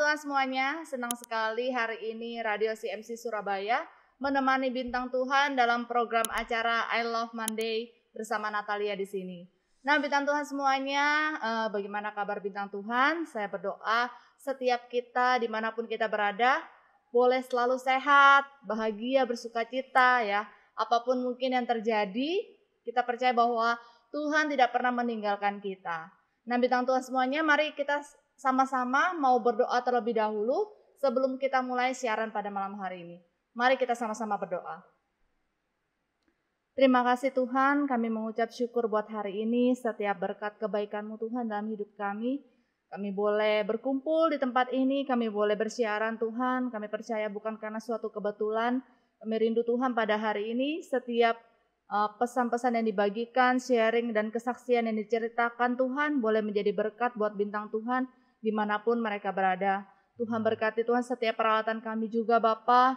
Tuhan semuanya, senang sekali hari ini Radio CMC Surabaya menemani Bintang Tuhan dalam program acara I Love Monday bersama Natalia di sini. Nah, Bintang Tuhan semuanya, bagaimana kabar Bintang Tuhan? Saya berdoa setiap kita dimanapun kita berada, boleh selalu sehat, bahagia, bersukacita ya. Apapun mungkin yang terjadi, kita percaya bahwa Tuhan tidak pernah meninggalkan kita. Nah, Bintang Tuhan semuanya, mari kita sama-sama mau berdoa terlebih dahulu sebelum kita mulai siaran pada malam hari ini. Mari kita sama-sama berdoa. Terima kasih Tuhan, kami mengucap syukur buat hari ini, setiap berkat kebaikan-Mu Tuhan dalam hidup kami. Kami boleh berkumpul di tempat ini, kami boleh bersiaran Tuhan, kami percaya bukan karena suatu kebetulan. Kami rindu Tuhan pada hari ini, setiap pesan-pesan yang dibagikan, sharing dan kesaksian yang diceritakan Tuhan boleh menjadi berkat buat Bintang Tuhan dimanapun mereka berada. Tuhan berkati Tuhan setiap peralatan kami juga Bapa,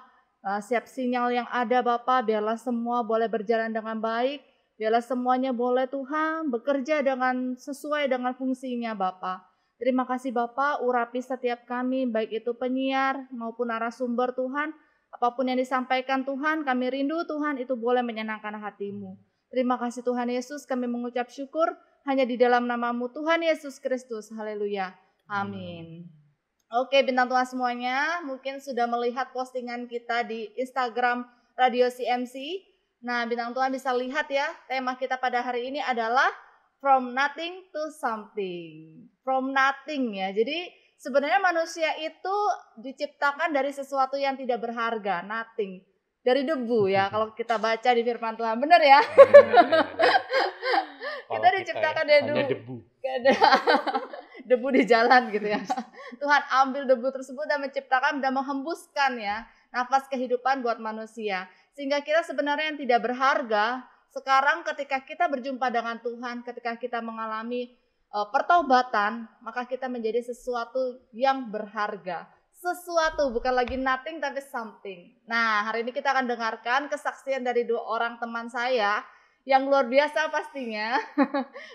setiap sinyal yang ada Bapa, biarlah semua boleh berjalan dengan baik, biarlah semuanya boleh Tuhan bekerja dengan sesuai dengan fungsinya Bapa. Terima kasih Bapa, urapi setiap kami, baik itu penyiar maupun narasumber Tuhan. Apapun yang disampaikan Tuhan, kami rindu Tuhan itu boleh menyenangkan hati-Mu. Terima kasih Tuhan Yesus, kami mengucap syukur hanya di dalam nama-Mu Tuhan Yesus Kristus. Haleluya. Amin. Oke, Bintang Tuhan semuanya, mungkin sudah melihat postingan kita di Instagram Radio CMC. Nah, Bintang Tuhan bisa lihat ya, tema kita pada hari ini adalah From Nothing to Something. From nothing ya, jadi sebenarnya manusia itu diciptakan dari sesuatu yang tidak berharga, nothing. Dari debu ya, kalau kita baca di firman Tuhan. Benar ya? Kita diciptakan dari debu. Debu di jalan gitu ya. Tuhan ambil debu tersebut dan menciptakan dan menghembuskan ya nafas kehidupan buat manusia. Sehingga kita sebenarnya yang tidak berharga, sekarang ketika kita berjumpa dengan Tuhan, ketika kita mengalami pertobatan, maka kita menjadi sesuatu yang berharga. Sesuatu, bukan lagi nothing tapi something. Nah, hari ini kita akan dengarkan kesaksian dari 2 orang teman saya yang luar biasa pastinya.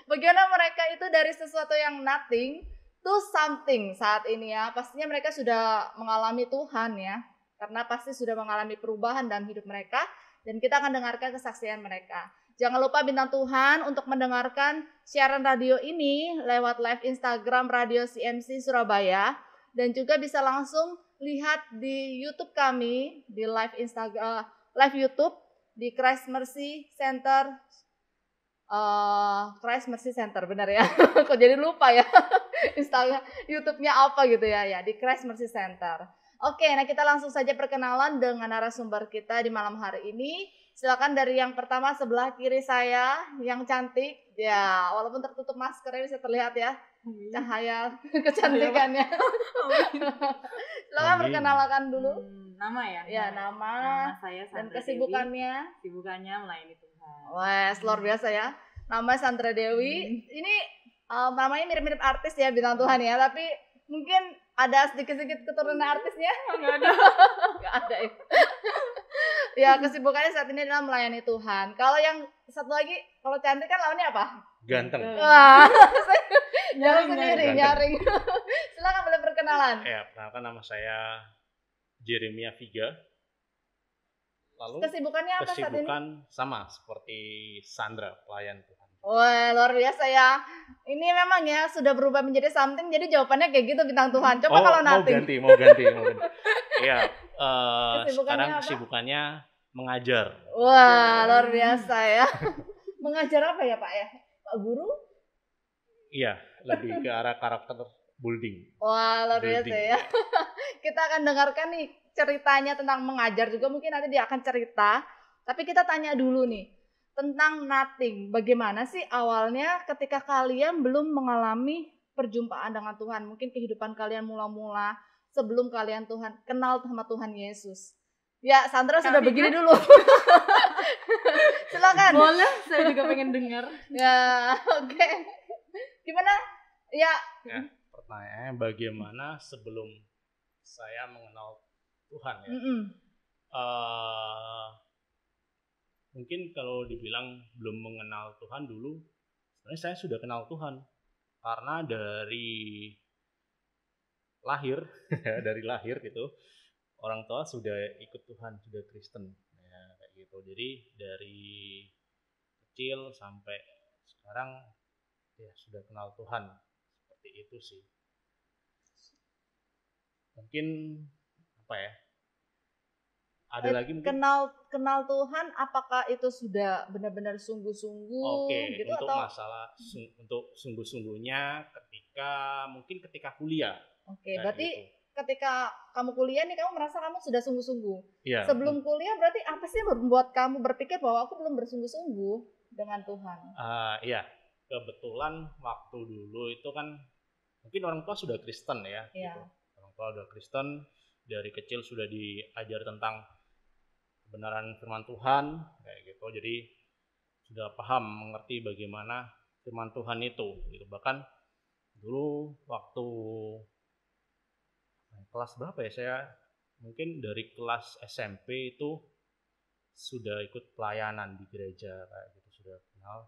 Bagaimana mereka itu dari sesuatu yang nothing to something saat ini ya. Pastinya mereka sudah mengalami Tuhan ya, karena pasti sudah mengalami perubahan dalam hidup mereka. Dan kita akan dengarkan kesaksian mereka. Jangan lupa Bintang Tuhan untuk mendengarkan siaran radio ini lewat live Instagram Radio CMC Surabaya. Dan juga bisa langsung lihat di YouTube kami, di live Instagram, live YouTube di Christ Mercy Center. Christ Mercy Center, benar ya? Kok jadi lupa ya? Instagram, YouTube-nya apa gitu ya? Ya, di Christ Mercy Center. Oke, nah kita langsung saja perkenalan dengan narasumber kita di malam hari ini. Silakan dari yang pertama sebelah kiri saya, yang cantik. Ya, walaupun tertutup maskernya bisa terlihat ya cahaya kecantikannya. Silakan perkenalkan dulu. Nama ya? Ya, nama saya Sandra dan kesibukannya. Dewi. Kesibukannya melayani Tuhan. Wes, luar biasa ya. Nama Sandra Dewi. Ini namanya mirip-mirip artis ya Bintang Tuhan ya, tapi mungkin ada sedikit-sedikit keturunan artisnya? Enggak ada. Enggak ada ya. Ya, kesibukannya saat ini adalah melayani Tuhan. Kalau yang satu lagi, kalau cantik kan lawannya apa? Ganteng. Wah, nyaring sendiri, nyaring. Silakan boleh perkenalan. Ya, perkenalkan nama saya Jeremia Viga. Lalu Kesibukannya apa saat ini? Kesibukan sama seperti Sandra, pelayan Tuhan. Wah, luar biasa ya. Ini memang ya sudah berubah menjadi something, jadi jawabannya kayak gitu Bintang Tuhan. Coba kalau nothing. Mau ganti. Iya, Kesibukannya sekarang apa? kesibukannya mengajar. Wah, luar biasa ya. Mengajar apa ya Pak ya? Pak Guru? Iya, lebih ke arah karakter building. Wah, luar biasa Building. ya. Kita akan dengarkan nih ceritanya tentang mengajar juga, mungkin nanti dia akan cerita. Tapi kita tanya dulu nih tentang nothing. Bagaimana sih awalnya ketika kalian belum mengalami perjumpaan dengan Tuhan? Mungkin kehidupan kalian mula-mula sebelum kalian kenal sama Tuhan Yesus. Ya, Sandra sudah begini dulu. Silakan. Boleh, saya juga pengen dengar. Ya, oke. Gimana? Ya. Pertanyaannya bagaimana sebelum saya mengenal Tuhan ya? Mungkin kalau dibilang belum mengenal Tuhan dulu, sebenarnya saya sudah kenal Tuhan. Karena dari lahir dari lahir gitu orang tua sudah ikut Tuhan, sudah Kristen ya kayak gitu. Jadi dari kecil sampai sekarang ya sudah kenal Tuhan, seperti itu sih. Mungkin apa ya, ada lagi mungkin. Kenal Tuhan, apakah itu sudah benar-benar sungguh-sungguh gitu untuk atau masalah untuk sungguh-sungguhnya ketika kuliah. Berarti gitu. ketika kamu kuliah nih, kamu merasa kamu sudah sungguh-sungguh. Iya. Sebelum kuliah berarti apa sih yang membuat kamu berpikir bahwa aku belum bersungguh-sungguh dengan Tuhan? Iya, kebetulan waktu dulu itu kan mungkin orang tua sudah Kristen ya. Iya. Gitu. Orang tua sudah Kristen, dari kecil sudah diajar tentang kebenaran firman Tuhan kayak gitu. Jadi sudah paham, mengerti bagaimana firman Tuhan itu gitu. Bahkan dulu waktu kelas berapa ya, saya mungkin dari kelas SMP itu sudah ikut pelayanan di gereja kayak gitu, sudah kenal.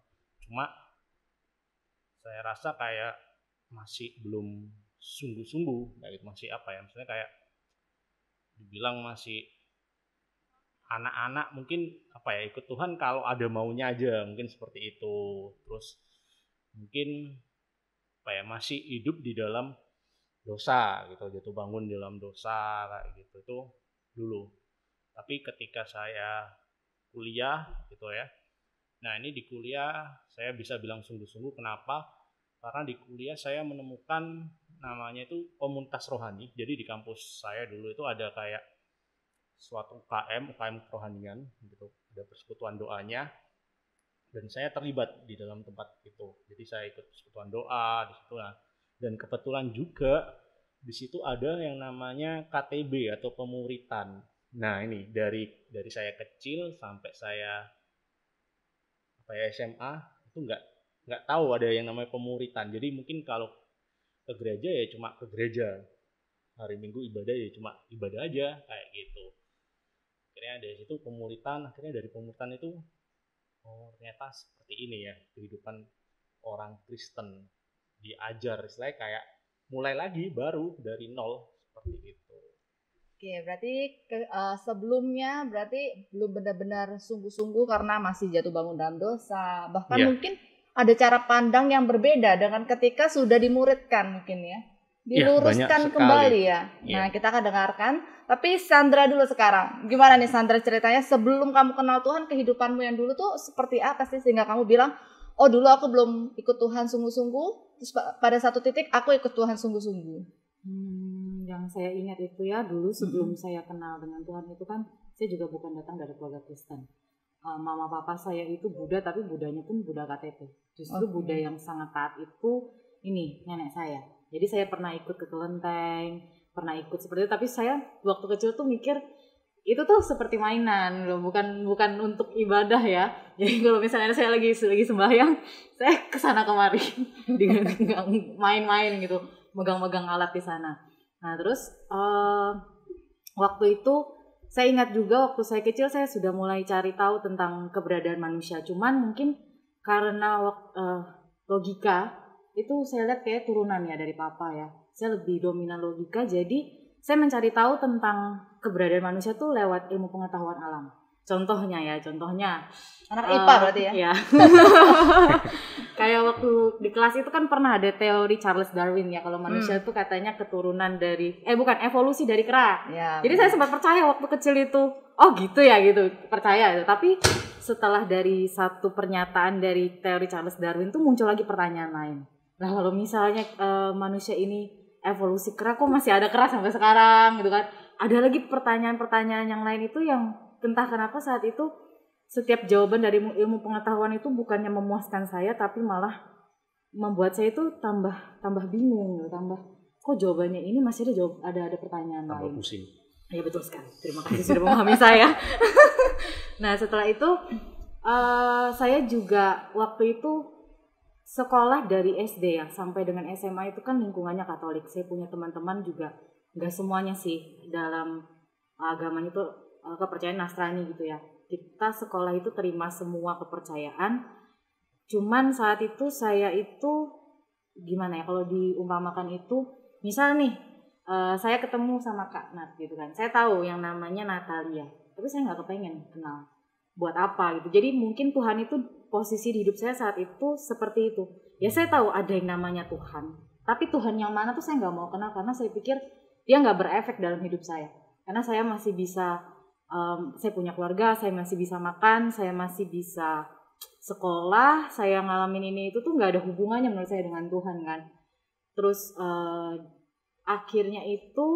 Cuma saya rasa kayak masih belum sungguh-sungguh kayak gitu, masih apa ya, misalnya kayak dibilang masih anak-anak mungkin apa ya, ikut Tuhan kalau ada maunya aja, mungkin seperti itu. Terus mungkin apa ya, masih hidup di dalam dosa gitu, jatuh bangun di dalam dosa kayak gitu, itu dulu. Tapi ketika saya kuliah gitu ya, nah ini di kuliah saya bisa bilang sungguh-sungguh. Kenapa? Karena di kuliah saya menemukan namanya itu komunitas rohani. Jadi di kampus saya dulu itu ada kayak suatu UKM kerohanian gitu, ada persekutuan doanya, dan saya terlibat di dalam tempat itu. Jadi saya ikut persekutuan doa di situ. Nah, dan kebetulan juga di situ ada yang namanya KTB atau pemuritan. Nah ini dari saya kecil sampai saya SMA itu nggak tahu ada yang namanya pemuritan. Jadi mungkin kalau ke gereja ya cuma ke gereja, hari Minggu ibadah ya cuma ibadah aja kayak gitu. Akhirnya dari situ pemuritan, akhirnya dari pemuritan itu ternyata seperti ini ya kehidupan orang Kristen, diajar istilahnya kayak mulai lagi baru dari nol seperti itu. Oke, berarti sebelumnya berarti belum benar-benar sungguh-sungguh karena masih jatuh bangun dalam dosa. Bahkan mungkin ada cara pandang yang berbeda dengan ketika sudah dimuridkan mungkin ya. Diluruskan kembali ya. Nah, kita akan dengarkan. Tapi Sandra dulu sekarang. Gimana nih Sandra ceritanya sebelum kamu kenal Tuhan, kehidupanmu yang dulu tuh seperti apa sih sehingga kamu bilang, oh dulu aku belum ikut Tuhan sungguh-sungguh, terus pada satu titik aku ikut Tuhan sungguh-sungguh. Yang saya ingat itu ya, dulu sebelum saya kenal dengan Tuhan itu kan saya juga bukan datang dari keluarga Kristen. Mama papa saya itu Buddha, tapi Budanya pun Buddha KTP. Justru Buddha yang sangat taat itu ini nenek saya. Jadi saya pernah ikut ke kelenteng, pernah ikut seperti itu, tapi saya waktu kecil tuh mikir itu tuh seperti mainan loh, bukan untuk ibadah ya. Jadi kalau misalnya saya lagi sembahyang, saya kesana kemari main-main gitu, megang-megang alat di sana. Nah terus waktu itu saya ingat juga waktu saya kecil saya sudah mulai cari tahu tentang keberadaan manusia. Cuman mungkin karena logika itu saya lihat kayak turunan ya dari papa ya. Saya lebih dominan logika, jadi saya mencari tahu tentang keberadaan manusia tuh lewat ilmu pengetahuan alam. Contohnya anak IPA berarti ya. Iya. Kayak waktu di kelas itu kan pernah ada teori Charles Darwin ya, kalau manusia itu katanya keturunan dari evolusi dari kera. Ya, jadi saya sempat percaya waktu kecil itu. Oh gitu ya gitu, percaya. Tapi setelah dari satu pernyataan dari teori Charles Darwin tuh muncul lagi pertanyaan lain. Nah, kalau misalnya manusia ini evolusi kera, kok masih ada kera sampai sekarang gitu kan. Ada lagi pertanyaan-pertanyaan yang lain itu yang entah kenapa saat itu setiap jawaban dari ilmu pengetahuan itu bukannya memuaskan saya, tapi malah membuat saya itu tambah bingung, kok jawabannya ini masih ada pertanyaan lain. Tambah pusing. Ya betul sekali. Terima kasih sudah memahami saya. Nah setelah itu saya juga waktu itu sekolah dari SD ya sampai dengan SMA itu kan lingkungannya Katolik. Saya punya teman-teman juga, nggak semuanya sih dalam agamanya itu kepercayaan Nasrani gitu ya. Kita sekolah itu terima semua kepercayaan. Cuman saat itu saya itu gimana ya, kalau diumpamakan itu misal nih saya ketemu sama Kak Nat gitu kan. Saya tahu yang namanya Natalia, tapi saya nggak kepengen kenal. Buat apa gitu. Jadi mungkin Tuhan itu posisi di hidup saya saat itu seperti itu. Ya saya tahu ada yang namanya Tuhan, tapi Tuhan yang mana tuh saya nggak mau kenal karena saya pikir dia nggak berefek dalam hidup saya. Karena saya masih bisa, saya punya keluarga, saya masih bisa makan, saya masih bisa sekolah, saya ngalamin ini itu tuh nggak ada hubungannya menurut saya dengan Tuhan kan. Terus akhirnya itu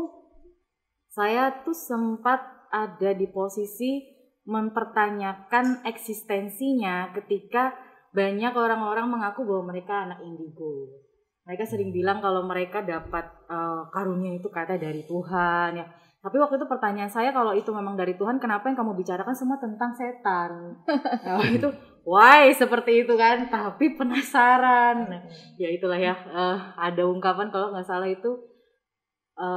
saya tuh sempat ada di posisi mempertanyakan eksistensinya ketika banyak orang-orang mengaku bahwa mereka anak indigo. Mereka sering bilang kalau mereka dapat karunia itu kata dari Tuhan ya. Tapi waktu itu pertanyaan saya, kalau itu memang dari Tuhan, kenapa yang kamu bicarakan semua tentang setan? Nah, itu why seperti itu kan? Tapi penasaran. Nah, ya itulah ya, ada ungkapan kalau nggak salah itu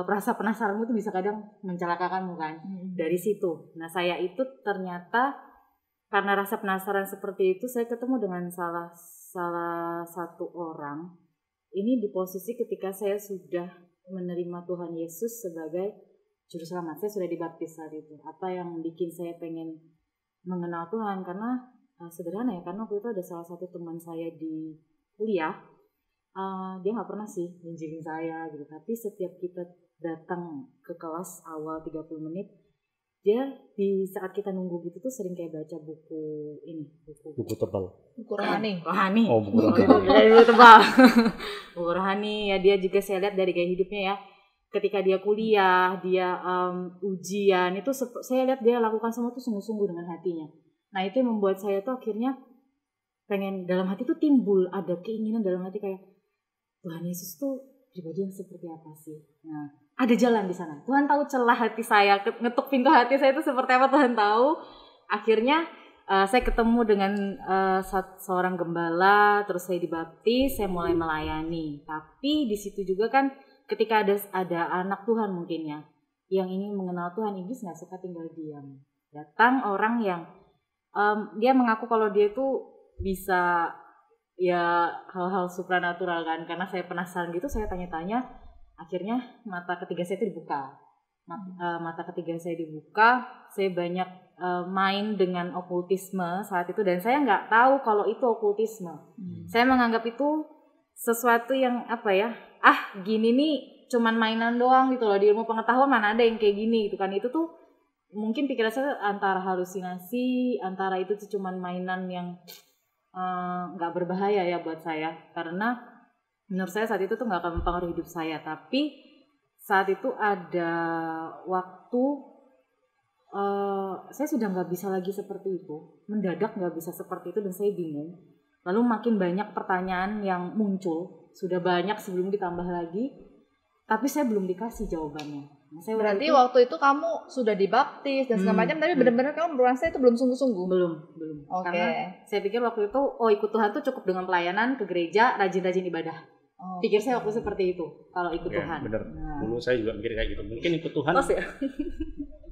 rasa penasaranmu itu bisa kadang mencelakakanmu kan. Dari situ. Nah saya itu ternyata karena rasa penasaran seperti itu, saya ketemu dengan salah satu orang. Ini di posisi ketika saya sudah menerima Tuhan Yesus sebagai juru selamat. Saya sudah dibaptis saat itu. Apa yang bikin saya pengen mengenal Tuhan, karena sederhana ya, karena waktu itu ada salah satu teman saya di kuliah. Dia nggak pernah sih nginjirin saya gitu, tapi setiap kita datang ke kelas awal 30 menit, dia di saat kita nunggu gitu tuh sering kayak baca buku tebal. Buku rohani. Oh, buku rohani. Buku tebal. Buku rohani ya, dia juga saya lihat dari gaya hidupnya ya. Ketika dia kuliah, dia ujian, itu saya lihat dia lakukan semua tuh sungguh-sungguh dengan hatinya. Nah itu yang membuat saya tuh akhirnya pengen, dalam hati tuh timbul ada keinginan dalam hati kayak, Tuhan Yesus tuh pribadi yang seperti apa sih? Nah, ada jalan di sana. Tuhan tahu celah hati saya, ngetuk pintu hati saya itu seperti apa, Tuhan tahu. Akhirnya saya ketemu dengan seorang gembala, terus saya dibaptis, saya mulai melayani. Tapi di situ juga kan ketika ada anak Tuhan mungkin ya, yang ingin mengenal Tuhan, iblis nggak suka tinggal diam. Datang orang yang dia mengaku kalau dia itu bisa ya hal-hal supranatural kan, karena saya penasaran gitu, saya tanya-tanya, akhirnya mata ketiga saya itu dibuka. Mata ketiga saya dibuka, saya banyak main dengan okultisme saat itu, dan saya nggak tahu kalau itu okultisme. Saya menganggap itu sesuatu yang apa ya, gini nih cuman mainan doang gitu loh, di ilmu pengetahuan mana ada yang kayak gini gitu kan. Itu tuh mungkin pikiran saya antara halusinasi, antara itu tuh cuman mainan yang nggak berbahaya ya buat saya, karena menurut saya saat itu tuh nggak akan mempengaruhi hidup saya. Tapi saat itu ada waktu saya sudah nggak bisa lagi seperti itu, mendadak nggak bisa seperti itu, dan saya bingung. Lalu makin banyak pertanyaan yang muncul, sudah banyak sebelum ditambah lagi, tapi saya belum dikasih jawabannya. Berarti waktu itu kamu sudah dibaptis dan segala macam, tapi benar-benar kamu berasa itu belum sungguh-sungguh? Belum. Oke. Karena saya pikir waktu itu, ikut Tuhan tuh cukup dengan pelayanan ke gereja, rajin-rajin ibadah. Pikir saya waktu seperti itu, kalau ikut Tuhan. Bener. Nah. Dulu saya juga mikir kayak gitu. Mungkin ikut Tuhan ya?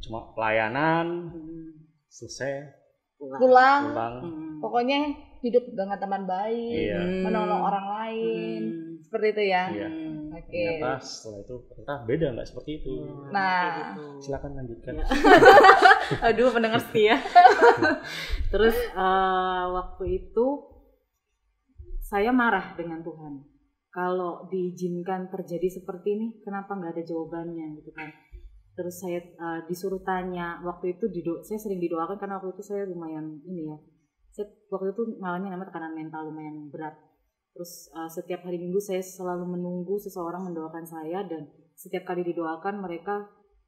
Cuma pelayanan, selesai, pulang. Pokoknya hidup dengan teman baik, menolong orang lain, seperti itu ya. Iya. Oke. Ternyata setelah itu ternyata beda, nggak seperti itu. Nah, silakan lanjutkan. Aduh, pendengar setia. Terus waktu itu saya marah dengan Tuhan. Kalau diizinkan terjadi seperti ini, kenapa nggak ada jawabannya gitu kan? Terus saya disuruh tanya. Waktu itu saya sering didoakan karena waktu itu saya lumayan saya waktu itu mengalami namanya tekanan mental lumayan berat. Terus setiap hari Minggu saya selalu menunggu seseorang mendoakan saya, dan setiap kali didoakan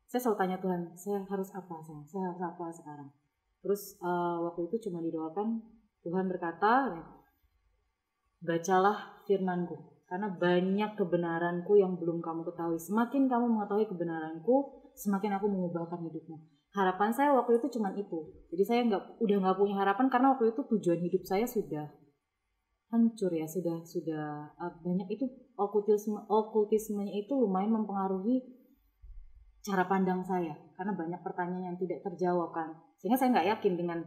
saya selalu tanya Tuhan, saya harus apa sekarang? Terus waktu itu cuma didoakan, Tuhan berkata, bacalah firman-Ku, karena banyak kebenaran-Ku yang belum kamu ketahui. Semakin kamu mengetahui kebenaran-Ku, semakin aku mengubahkan hidupmu. Harapan saya waktu itu cuma itu. Jadi saya udah nggak punya harapan, karena waktu itu tujuan hidup saya sudah hancur ya, sudah banyak itu okultismenya itu lumayan mempengaruhi cara pandang saya, karena banyak pertanyaan yang tidak terjawab kan, sehingga saya nggak yakin dengan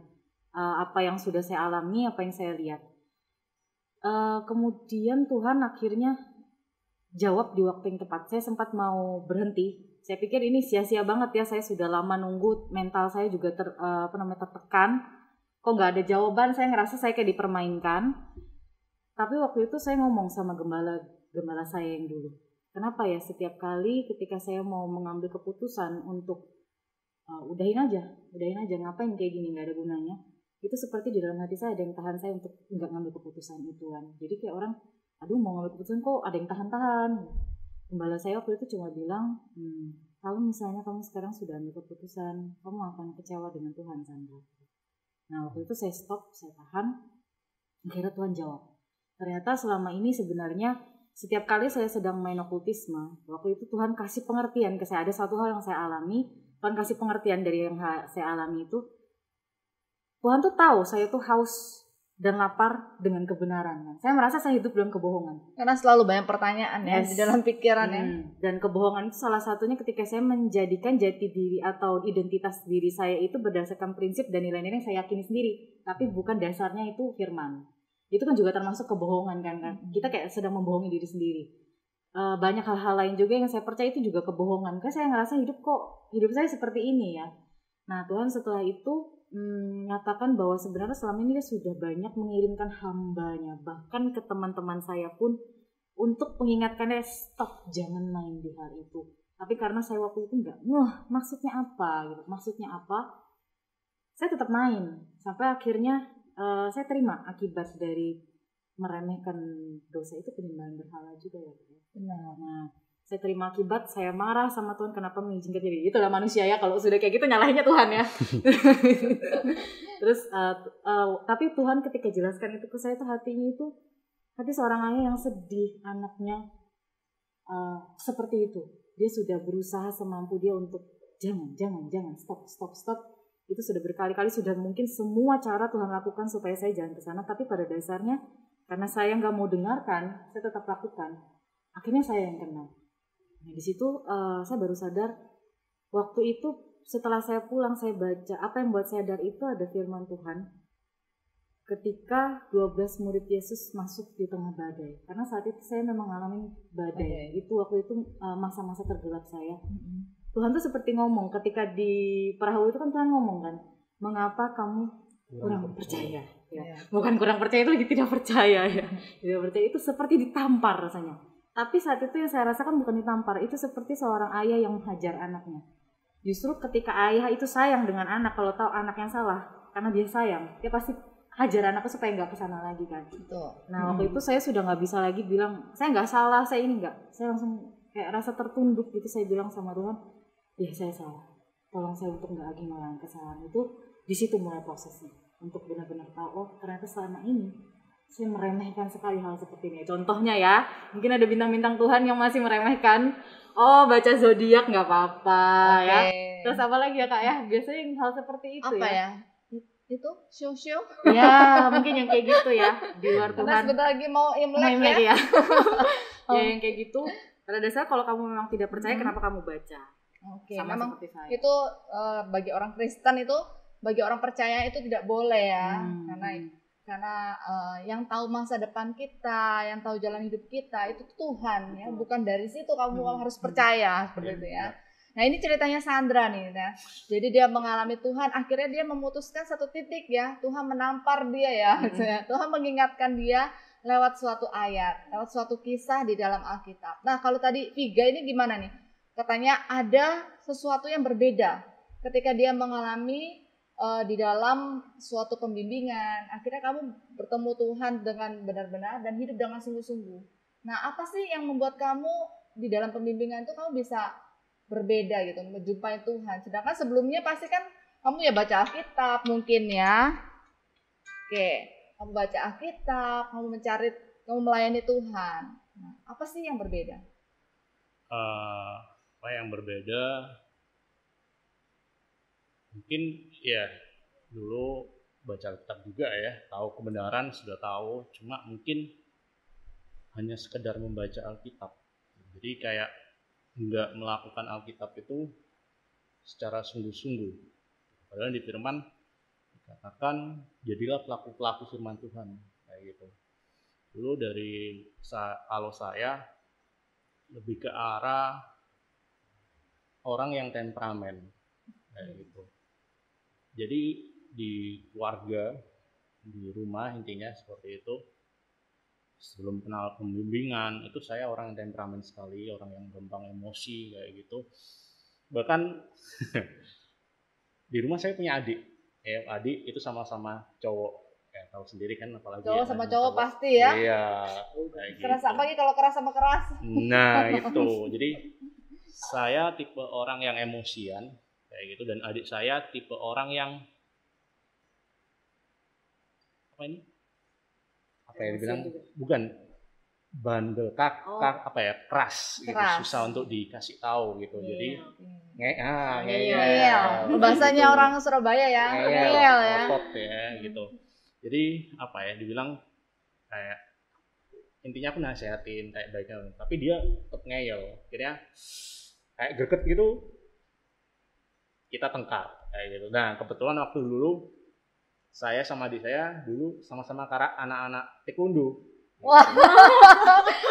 apa yang sudah saya alami, apa yang saya lihat. Kemudian Tuhan akhirnya jawab di waktu yang tepat. Saya sempat mau berhenti. Saya pikir ini sia-sia banget ya, saya sudah lama nunggu, mental saya juga tertekan. Kok nggak ada jawaban, saya ngerasa saya kayak dipermainkan. Tapi waktu itu saya ngomong sama gembala saya yang dulu. Kenapa ya setiap kali ketika saya mau mengambil keputusan untuk udahin aja, ngapain kayak gini, nggak ada gunanya. Itu seperti di dalam hati saya ada yang tahan saya untuk nggak ngambil keputusan itu kan. Jadi kayak orang, aduh mau ngambil keputusan kok ada yang tahan-tahan. Gembala saya waktu itu cuma bilang, kalau misalnya kamu sekarang sudah ambil keputusan, kamu akan kecewa dengan Tuhan, Sandra. Nah waktu itu saya stop, saya tahan. Akhirnya Tuhan jawab. Ternyata selama ini sebenarnya setiap kali saya sedang main okultisme, waktu itu Tuhan kasih pengertian ke saya. Ada satu hal yang saya alami, Tuhan kasih pengertian dari yang saya alami itu. Tuhan tuh tahu saya tuh haus dan lapar dengan kebenaran. Saya merasa saya hidup dalam kebohongan. Karena selalu banyak pertanyaan ya di dalam pikiran ya. Dan kebohongan itu salah satunya ketika saya menjadikan jati diri atau identitas diri saya itu berdasarkan prinsip dan nilai-nilai yang saya yakini sendiri. Tapi bukan dasarnya itu firman. Itu kan juga termasuk kebohongan kan. Kita kayak sedang membohongi diri sendiri. Banyak hal-hal lain juga yang saya percaya itu juga kebohongan. Karena saya ngerasa hidup saya seperti ini ya. Nah Tuhan setelah itu mengatakan bahwa sebenarnya selama ini dia sudah banyak mengirimkan hambanya, bahkan ke teman-teman saya pun untuk mengingatkannya, stop, jangan main di hal itu. Tapi karena saya waktu itu enggak, maksudnya apa gitu, saya tetap main sampai akhirnya saya terima akibat dari meremehkan dosa itu, penyembahan berhala juga ya. Benar. Nah, saya terima akibat, saya marah sama Tuhan kenapa mengizinkan jadi. Itulah manusia ya, kalau sudah kayak gitu nyalahinnya Tuhan ya. Terus tapi Tuhan ketika jelaskan itu ke saya tuh hatinya itu hati seorang ayah yang sedih, anaknya seperti itu. Dia sudah berusaha semampu dia untuk jangan, stop. Itu sudah berkali-kali, sudah mungkin semua cara Tuhan lakukan supaya saya jangan ke sana, tapi pada dasarnya karena saya nggak mau dengarkan, saya tetap lakukan. Akhirnya saya yang kena. Nah, di situ saya baru sadar waktu itu setelah saya pulang, saya baca apa yang buat saya sadar itu ada firman Tuhan ketika 12 murid Yesus masuk di tengah badai. Karena saat itu saya memang ngalamin badai. Itu waktu itu masa-masa tergelap saya. Tuhan tuh seperti ngomong ketika di perahu itu kan Tuhan ngomong kan, mengapa kamu kurang percaya? Ya. Bukan kurang percaya itu lagi tidak percaya ya. Tidak percaya itu seperti ditampar rasanya. Tapi saat itu yang saya rasakan bukan ditampar, itu seperti seorang ayah yang menghajar anaknya. Justru ketika ayah itu sayang dengan anak, kalau tahu anaknya salah, karena dia sayang, dia pasti hajar anaknya supaya nggak kesana lagi kan. Nah waktu itu saya sudah nggak bisa lagi bilang, saya nggak salah, saya ini nggak. Saya langsung kayak rasa tertunduk gitu, saya bilang sama Tuhan, ya saya salah. Tolong saya untuk nggak lagi mengulangi kesalahan itu. Di situ mulai prosesnya, untuk benar-benar tahu, oh ternyata selama ini saya meremehkan sekali hal seperti ini. Contohnya ya, mungkin ada bintang-bintang Tuhan yang masih meremehkan. Oh, baca zodiak nggak apa-apa ya. Terus apa lagi ya Kak ya? Biasanya yang hal seperti itu apa ya. Itu show. Ya, mungkin yang kayak gitu ya. Di luar Tuhan. Karena sebentar lagi mau Imlek ya. Ya yang kayak gitu. Pada dasar kalau kamu memang tidak percaya, kenapa kamu baca? Sama memang seperti saya. Itu bagi orang Kristen itu, bagi orang percaya itu tidak boleh ya. Karena yang tahu masa depan kita, yang tahu jalan hidup kita itu Tuhan ya, bukan dari situ kamu harus percaya seperti itu ya. Nah ini ceritanya Sandra nih ya. Jadi dia mengalami Tuhan, akhirnya dia memutuskan satu titik ya, Tuhan menampar dia ya. Tuhan mengingatkan dia lewat suatu ayat, lewat suatu kisah di dalam Alkitab. Nah kalau tadi Viga ini gimana nih? Katanya ada sesuatu yang berbeda ketika dia mengalami di dalam suatu pembimbingan, akhirnya kamu bertemu Tuhan dengan benar-benar dan hidup dengan sungguh-sungguh. Nah, apa sih yang membuat kamu di dalam pembimbingan itu kamu bisa berbeda gitu, menjumpai Tuhan? Sedangkan sebelumnya pasti kan kamu ya baca Alkitab mungkin ya. Oke, kamu baca Alkitab, kamu melayani Tuhan. Nah, apa sih yang berbeda? Apa yang berbeda? Mungkin ya dulu baca Alkitab juga ya, tahu kebenaran sudah tahu, cuma mungkin hanya sekedar membaca Alkitab. Jadi kayak nggak melakukan Alkitab itu secara sungguh-sungguh. Padahal di firman dikatakan jadilah pelaku-pelaku firman Tuhan kayak gitu. Dulu kalau saya lebih ke arah orang yang temperamen kayak gitu. Jadi di keluarga, di rumah intinya seperti itu. Sebelum kenal pembimbingan itu saya orang yang temperamen sekali, orang yang gampang emosi kayak gitu. Bahkan di rumah saya punya adik, ya adik itu sama-sama cowok, ya tahu sendiri kan, apalagi Cowok ya, sama cowok pasti ya. Iya, kayak Keras gitu. apalagi kalau keras sama keras. Nah itu, jadi saya tipe orang yang emosian kayak gitu, dan adik saya tipe orang yang apa ini? Apa ya dibilang? Bukan bandel, apa ya, keras, gitu, susah untuk dikasih tahu gitu. Jadi ngeyel. Bahasanya gitu. orang Surabaya ya, ngeyel ya. Otot ya gitu. Jadi apa ya, dibilang kayak intinya aku nasihatin kayak baiknya, tapi dia tetap ngeyel. Akhirnya kayak greget gitu, kita tengkar kayak gitu. Nah kebetulan waktu dulu saya sama adik saya dulu sama-sama anak-anak taekwondo. Wah,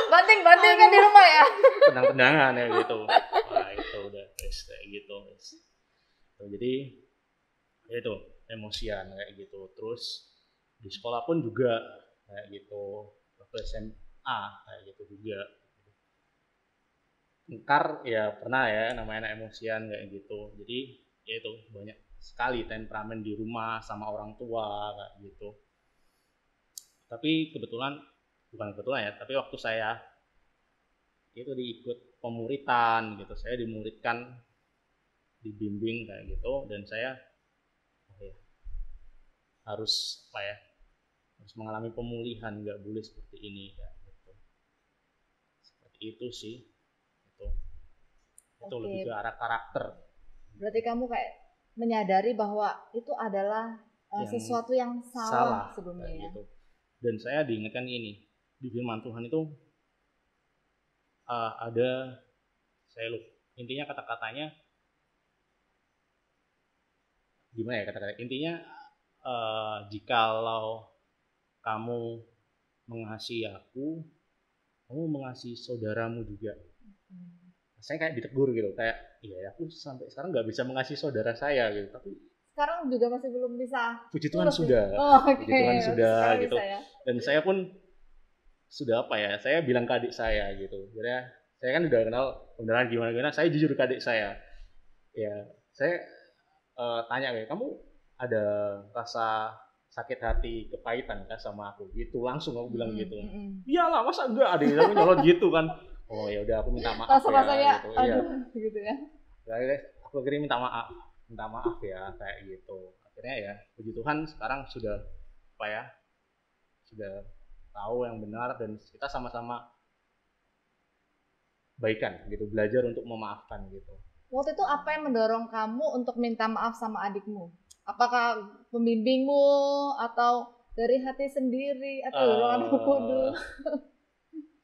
banting-bantingan di rumah ya. Tendang-tendangan ya gitu. Wah itu udah kayak gitu. Jadi itu emosian kayak gitu. Terus di sekolah pun juga kayak gitu. Waktu SMA kayak gitu juga. Tengkar ya pernah ya, namanya anak emosian kayak gitu. Jadi ya itu banyak sekali temperamen di rumah sama orang tua kayak gitu. Tapi bukan kebetulan ya, tapi waktu saya itu diikut pemuritan gitu, saya dimuridkan, dibimbing kayak gitu, dan saya harus mengalami pemulihan, nggak boleh seperti ini kayak gitu. Seperti itu sih, itu lebih ke arah karakter. Berarti kamu kayak menyadari bahwa itu adalah sesuatu yang salah sebelumnya gitu. Dan saya diingatkan ini di firman Tuhan itu ada, saya lupa intinya kata-katanya gimana ya, kata-kata intinya jikalau kamu mengasihi aku, kamu mengasihi saudaramu juga. Saya kayak ditegur gitu, kayak iya aku sampai sekarang nggak bisa mengasihi saudara saya gitu, tapi sekarang juga masih belum bisa. Puji Tuhan sudah. Puji Tuhan sudah gitu. Ya. Dan saya pun sudah saya bilang ke adik saya gitu. Jadi saya kan udah kenal beneran gimana, saya jujur ke adik saya. Ya, saya tanya kayak, kamu ada rasa sakit hati, kepahitan kan sama aku gitu, langsung aku bilang gitu. Iyalah, masa enggak, adik aku nyolot gitu kan. Oh ya udah, aku minta maaf ya gitu. Iya. Gitu ya. Aku akhirnya minta maaf ya kayak gitu. Akhirnya ya puji Tuhan sekarang sudah sudah tahu yang benar, dan kita sama-sama baikan gitu, belajar untuk memaafkan gitu. Waktu itu apa yang mendorong kamu untuk minta maaf sama adikmu? Apakah pembimbingmu atau dari hati sendiri atau dorongan Roh Kudus?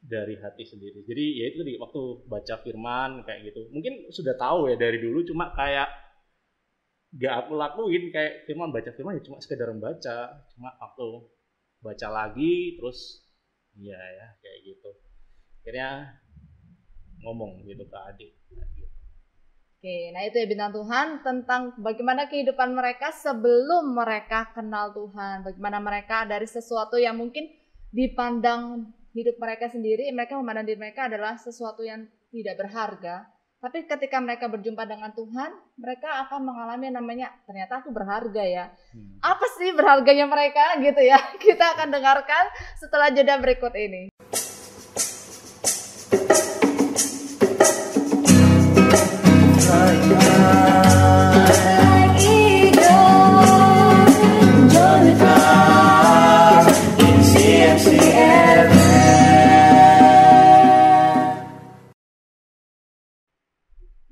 Dari hati sendiri. Jadi ya itu tadi waktu baca firman kayak gitu. Mungkin sudah tahu ya dari dulu, cuma kayak gak aku lakuin. Kayak baca firman ya cuma sekedar membaca. Cuma waktu baca lagi terus ya kayak gitu. Akhirnya ngomong gitu ke adik. Oke, nah itu ya bintang Tuhan, tentang bagaimana kehidupan mereka sebelum mereka kenal Tuhan. Bagaimana mereka dari sesuatu yang mungkin dipandang hidup mereka sendiri, mereka memandang diri mereka adalah sesuatu yang tidak berharga. Tapi ketika mereka berjumpa dengan Tuhan, mereka akan mengalami yang namanya, ternyata aku berharga ya. Apa sih berharganya mereka gitu ya? Kita akan dengarkan setelah jeda berikut ini.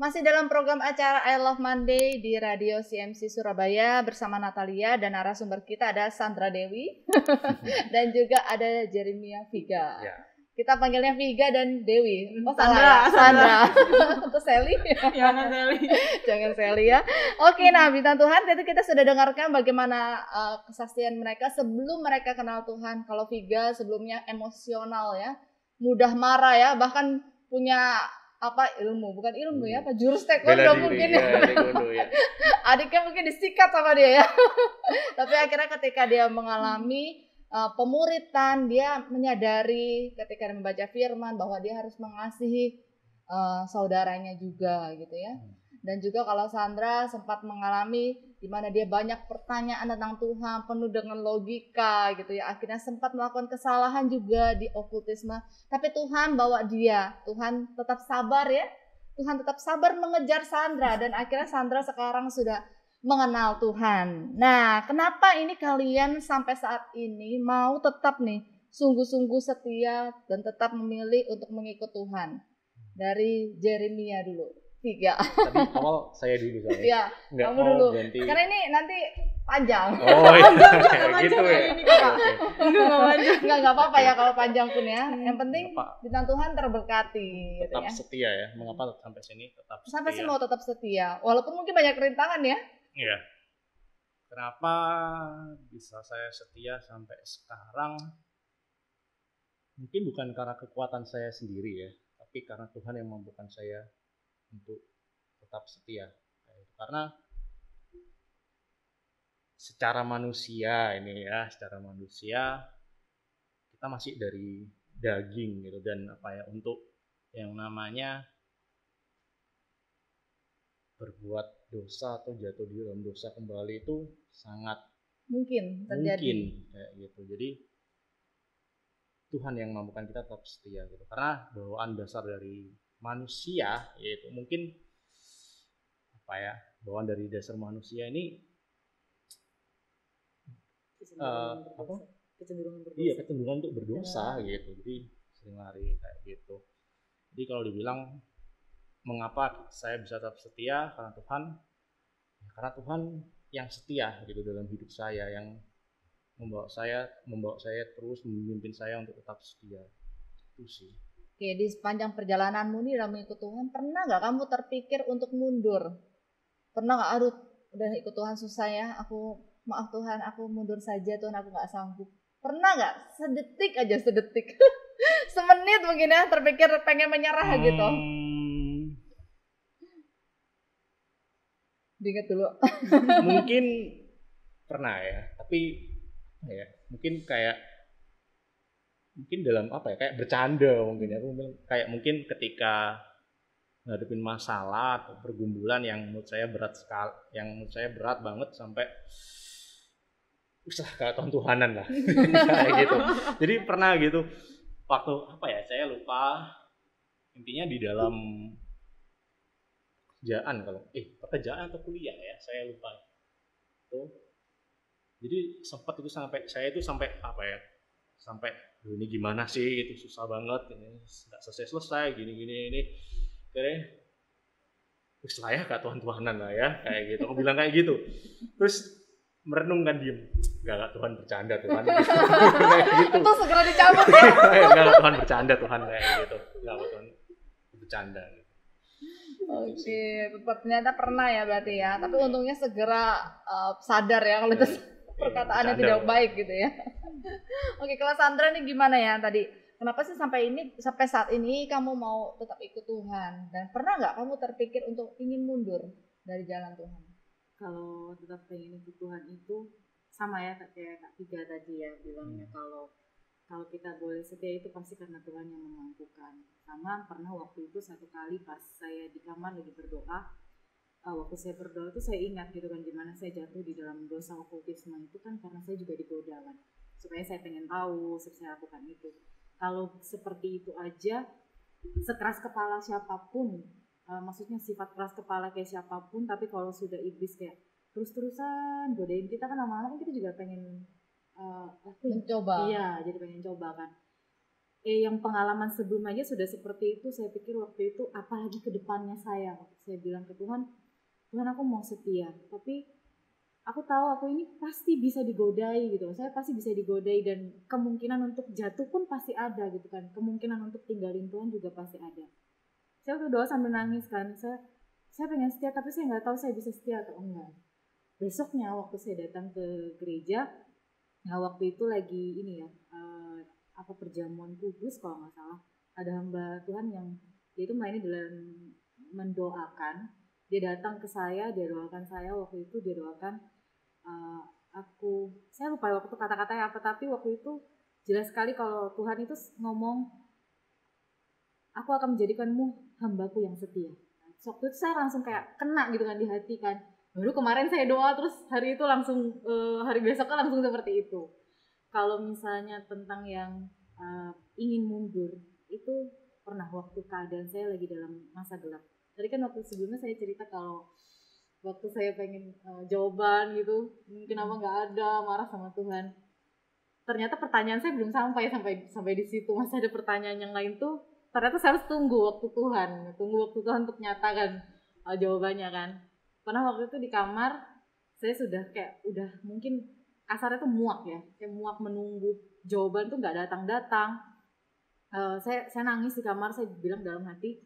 Masih dalam program acara I Love Monday di Radio CMC Surabaya bersama Natalia, dan narasumber kita ada Sandra Dewi dan juga ada Jeremia Viga. Ya. Kita panggilnya Viga dan Dewi. Oh Sandra. Untuk Sally? Jangan Sally. Jangan Sally ya. Oke, nah bintang Tuhan, itu kita sudah dengarkan bagaimana kesaksian mereka sebelum mereka kenal Tuhan. Kalau Viga sebelumnya emosional ya, mudah marah ya, bahkan punya apa ilmu, bukan ilmu ya, apa jurus Bela taekwondo diri, mungkin ya, taekwondo ya. adiknya mungkin disikat sama dia ya. Tapi akhirnya ketika dia mengalami pemuritan, dia menyadari ketika dia membaca firman bahwa dia harus mengasihi saudaranya juga gitu ya. Dan juga kalau Sandra sempat mengalami di mana dia banyak pertanyaan tentang Tuhan, penuh dengan logika gitu ya. Akhirnya sempat melakukan kesalahan juga di okultisme. Tapi Tuhan bawa dia, Tuhan tetap sabar ya. Tuhan tetap sabar mengejar Sandra dan akhirnya Sandra sekarang sudah mengenal Tuhan. Nah, kenapa ini kalian sampai saat ini mau tetap nih sungguh-sungguh setia dan tetap memilih untuk mengikut Tuhan? Dari Jeremia dulu. 3. Tadi awal saya dulu soalnya. Iya, Nggak kamu mau dulu. ganti. Karena ini nanti panjang. Oh iya, gitu ya. Enggak apa-apa ya kalau panjang pun ya. Yang penting Apa? bintang Tuhan terberkati gitu Tetap ya. setia ya. Mengapa sampai sini tetap setia? Sampai sih mau tetap setia. Walaupun mungkin banyak rintangan ya. Iya. Kenapa bisa saya setia sampai sekarang? Mungkin bukan karena kekuatan saya sendiri ya, tapi karena Tuhan yang mampukan saya untuk tetap setia. Karena secara manusia ini ya, secara manusia kita masih dari daging gitu, dan apa ya, untuk yang namanya berbuat dosa atau jatuh di dalam dosa kembali itu sangat Mungkin terjadi. mungkin kayak gitu. Jadi Tuhan yang mampukan kita tetap setia gitu. Karena bawaan dasar dari manusia yaitu mungkin apa ya, bawaan dari dasar manusia ini kecenderungan berdosa. Iya, kecenderungan untuk berdosa gitu. Jadi sering lari kayak gitu. Jadi kalau dibilang mengapa saya bisa tetap setia karena Tuhan, ya karena Tuhan yang setia gitu dalam hidup saya, yang membawa saya terus memimpin saya untuk tetap setia. Itu sih. Oke, di sepanjang perjalananmu nih dalam mengikut Tuhan, pernah nggak kamu terpikir untuk mundur? Pernah nggak, aduh udah ikut Tuhan susah ya, maaf Tuhan, aku mundur saja Tuhan, aku nggak sanggup. Pernah nggak? Sedetik aja, sedetik. Semenit mungkin ya, terpikir pengen menyerah gitu. Diingat dulu. Mungkin pernah ya, tapi ya mungkin dalam apa ya, kayak bercanda mungkin ya. Mungkin ketika ngadepin masalah atau pergumulan yang menurut saya berat banget sampai usah ketuhanan lah. Kayak gitu. Jadi pernah gitu waktu apa ya, saya lupa, intinya di dalam pekerjaan atau kuliah ya, saya lupa itu. Jadi sampai apa ya, sampai ini gimana sih, itu susah banget, ini nggak selesai gini ini, kayaknya lah ya, Tuhan-Tuhanan lah ya, kayak gitu. Aku bilang kayak gitu, terus merenungkan, diem, nggak Tuhan bercanda Tuhan, kayak gitu. Itu segera dicabut. Nggak Tuhan bercanda Tuhan, kayak gitu, nggak Tuhan bercanda. Oke, ternyata pernah ya berarti ya. Tapi untungnya segera sadar ya kalau itu perkataannya tidak baik gitu ya. Oke, kalau Sandra nih gimana ya tadi? Kenapa sih sampai saat ini kamu mau tetap ikut Tuhan? Dan pernah nggak kamu terpikir untuk ingin mundur dari jalan Tuhan? Kalau tetap pengen ikut Tuhan itu sama ya kayak Kak Tiga tadi ya bilangnya, kalau kita boleh setia itu pasti karena Tuhan yang memampukan. Sama pernah waktu itu satu kali pas saya di kamar lagi berdoa, waktu saya berdoa itu saya ingat gitu kan gimana saya jatuh di dalam dosa okultisme itu kan karena saya juga digoda kan, supaya saya pengen tahu, saya lakukan itu. Kalau seperti itu aja, sekeras kepala siapapun, maksudnya sifat keras kepala kayak siapapun, tapi kalau sudah iblis kayak terus-terusan godain kita kan, lama-lama kita juga pengen mencoba. Iya, jadi pengen coba kan. Yang pengalaman sebelum aja sudah seperti itu, saya pikir waktu itu apalagi ke depannya saya bilang ke Tuhan aku mau setia, tapi aku tahu aku ini pasti bisa digodai gitu. Saya pasti bisa digodai dan kemungkinan untuk jatuh pun pasti ada gitu kan. Kemungkinan untuk tinggalin Tuhan juga pasti ada. Saya waktu doa sambil nangis kan. Saya pengen setia tapi saya nggak tahu saya bisa setia atau enggak. Besoknya waktu saya datang ke gereja, nah waktu itu lagi ini ya, perjamuan kudus kalau nggak salah. Ada hamba Tuhan yang Dia itu mainnya dalam mendoakan. Dia datang ke saya, dia doakan saya waktu itu, dia doakan saya lupa waktu itu kata-katanya apa, tapi waktu itu jelas sekali kalau Tuhan itu ngomong, aku akan menjadikanmu hambaku yang setia. Waktu itu saya langsung kayak kena gitu kan di hati kan. Baru kemarin saya doa terus hari itu langsung hari besoknya langsung seperti itu. Kalau misalnya tentang yang ingin mundur, itu pernah waktu keadaan saya lagi dalam masa gelap. Tadi kan waktu sebelumnya saya cerita kalau waktu saya pengen jawaban gitu, kenapa nggak ada, marah sama Tuhan. Ternyata pertanyaan saya belum sampai di situ, masih ada pertanyaan yang lain tuh. Ternyata saya harus tunggu waktu Tuhan untuk nyatakan jawabannya kan. Pernah waktu itu di kamar saya sudah kayak udah mungkin kasarnya tuh muak ya, kayak muak menunggu jawaban tuh nggak datang. Saya nangis di kamar, saya bilang dalam hati,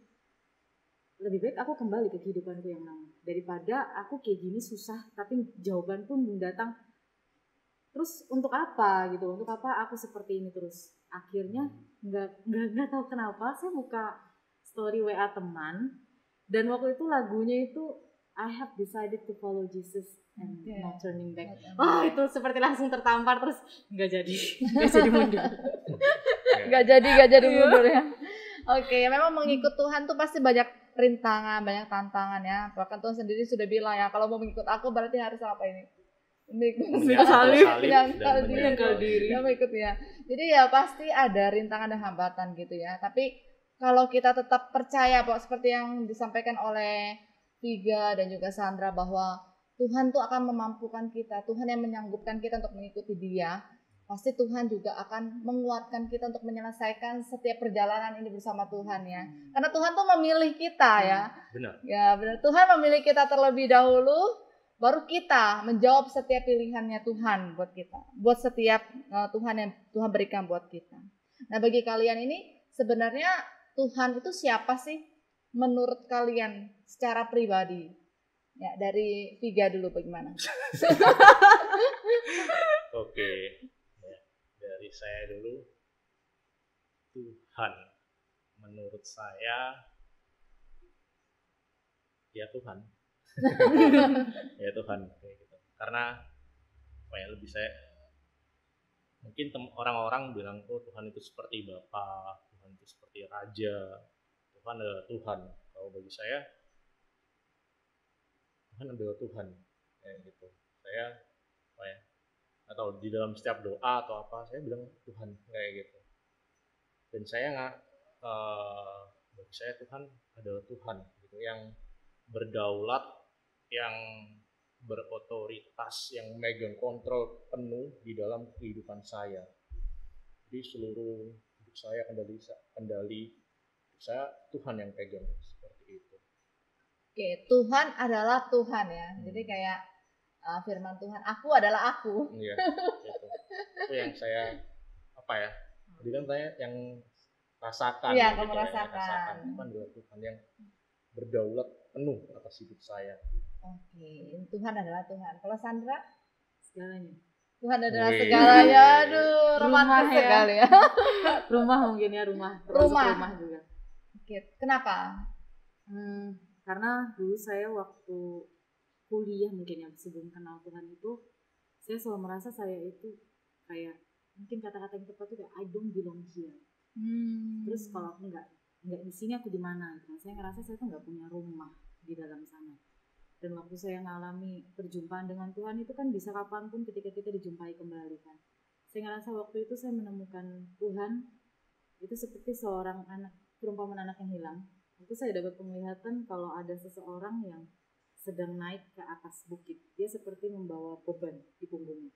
lebih baik aku kembali ke kehidupanku yang lama daripada aku kayak gini susah tapi jawaban pun belum datang. Terus untuk apa gitu? Untuk apa aku seperti ini terus? Akhirnya nggak tahu kenapa saya buka story WA teman dan waktu itu lagunya itu I have decided to follow Jesus and not turning back. Itu seperti langsung tertampar terus nggak jadi mundur. Nggak jadi mundur ya. Oke, ya memang mengikut Tuhan tuh pasti banyak rintangan, banyak tantangan ya. Bahkan Tuhan sendiri sudah bilang ya, kalau mau mengikut aku berarti harus apa ini? Menyangkal diri. Ya mengikut ya. Jadi ya pasti ada rintangan dan hambatan gitu ya. Tapi kalau kita tetap percaya bahwa seperti yang disampaikan oleh Viga dan juga Sandra bahwa Tuhan tuh akan memampukan kita, Tuhan yang menyanggupkan kita untuk mengikuti Dia. Pasti Tuhan juga akan menguatkan kita untuk menyelesaikan setiap perjalanan ini bersama Tuhan ya. Karena Tuhan tuh memilih kita ya. Benar. Ya benar. Tuhan memilih kita terlebih dahulu, baru kita menjawab setiap pilihannya Tuhan buat kita. Buat setiap Tuhan yang Tuhan berikan buat kita. Nah bagi kalian ini sebenarnya Tuhan itu siapa sih menurut kalian secara pribadi? Ya dari Viga dulu bagaimana? Oke. Dari saya dulu, Tuhan menurut saya ya Tuhan. Ya Tuhan kayak gitu. Karena lebih saya mungkin orang-orang bilang Tuhan itu seperti Bapa, Tuhan itu seperti Raja, Tuhan adalah Tuhan. Kalau bagi saya Tuhan adalah Tuhan kayak gitu. Saya atau di dalam setiap doa atau apa saya bilang Tuhan kayak gitu. Dan saya bagi saya Tuhan adalah Tuhan gitu, yang berdaulat, yang berotoritas, yang megang kontrol penuh di dalam kehidupan saya. Jadi seluruh hidup saya, kendali hidup saya Tuhan yang pegang seperti itu. Oke, Tuhan adalah Tuhan ya. Jadi kayak firman Tuhan, aku adalah aku. Iya, gitu. Itu yang saya Jadi kan saya yang rasakan. Iya, kamu rasakan. Tuhan adalah Tuhan yang berdaulat penuh atas hidup saya. Oke, Tuhan adalah Tuhan. Kalau Sandra? Segalanya. Tuhan adalah segalanya. Aduh, romantis sekali ya. Rumah mungkin ya, rumah juga. Oke, kenapa? Karena dulu saya waktu kuliah mungkin ya, sebelum kenal Tuhan itu, saya selalu merasa saya itu kayak, mungkin kata-kata yang tepat itu kayak I don't belong here. Terus kalau aku nggak di sini, aku di mana? Gitu. Saya ngerasa saya tuh nggak punya rumah di dalam sana. Dan waktu saya ngalami perjumpaan dengan Tuhan itu kan bisa kapanpun ketika kita dijumpai kembali kan. Saya ngerasa waktu itu saya menemukan Tuhan itu seperti seorang perumpamaan anak yang hilang. Itu saya dapat penglihatan kalau ada seseorang yang sedang naik ke atas bukit. Dia seperti membawa beban di punggungnya.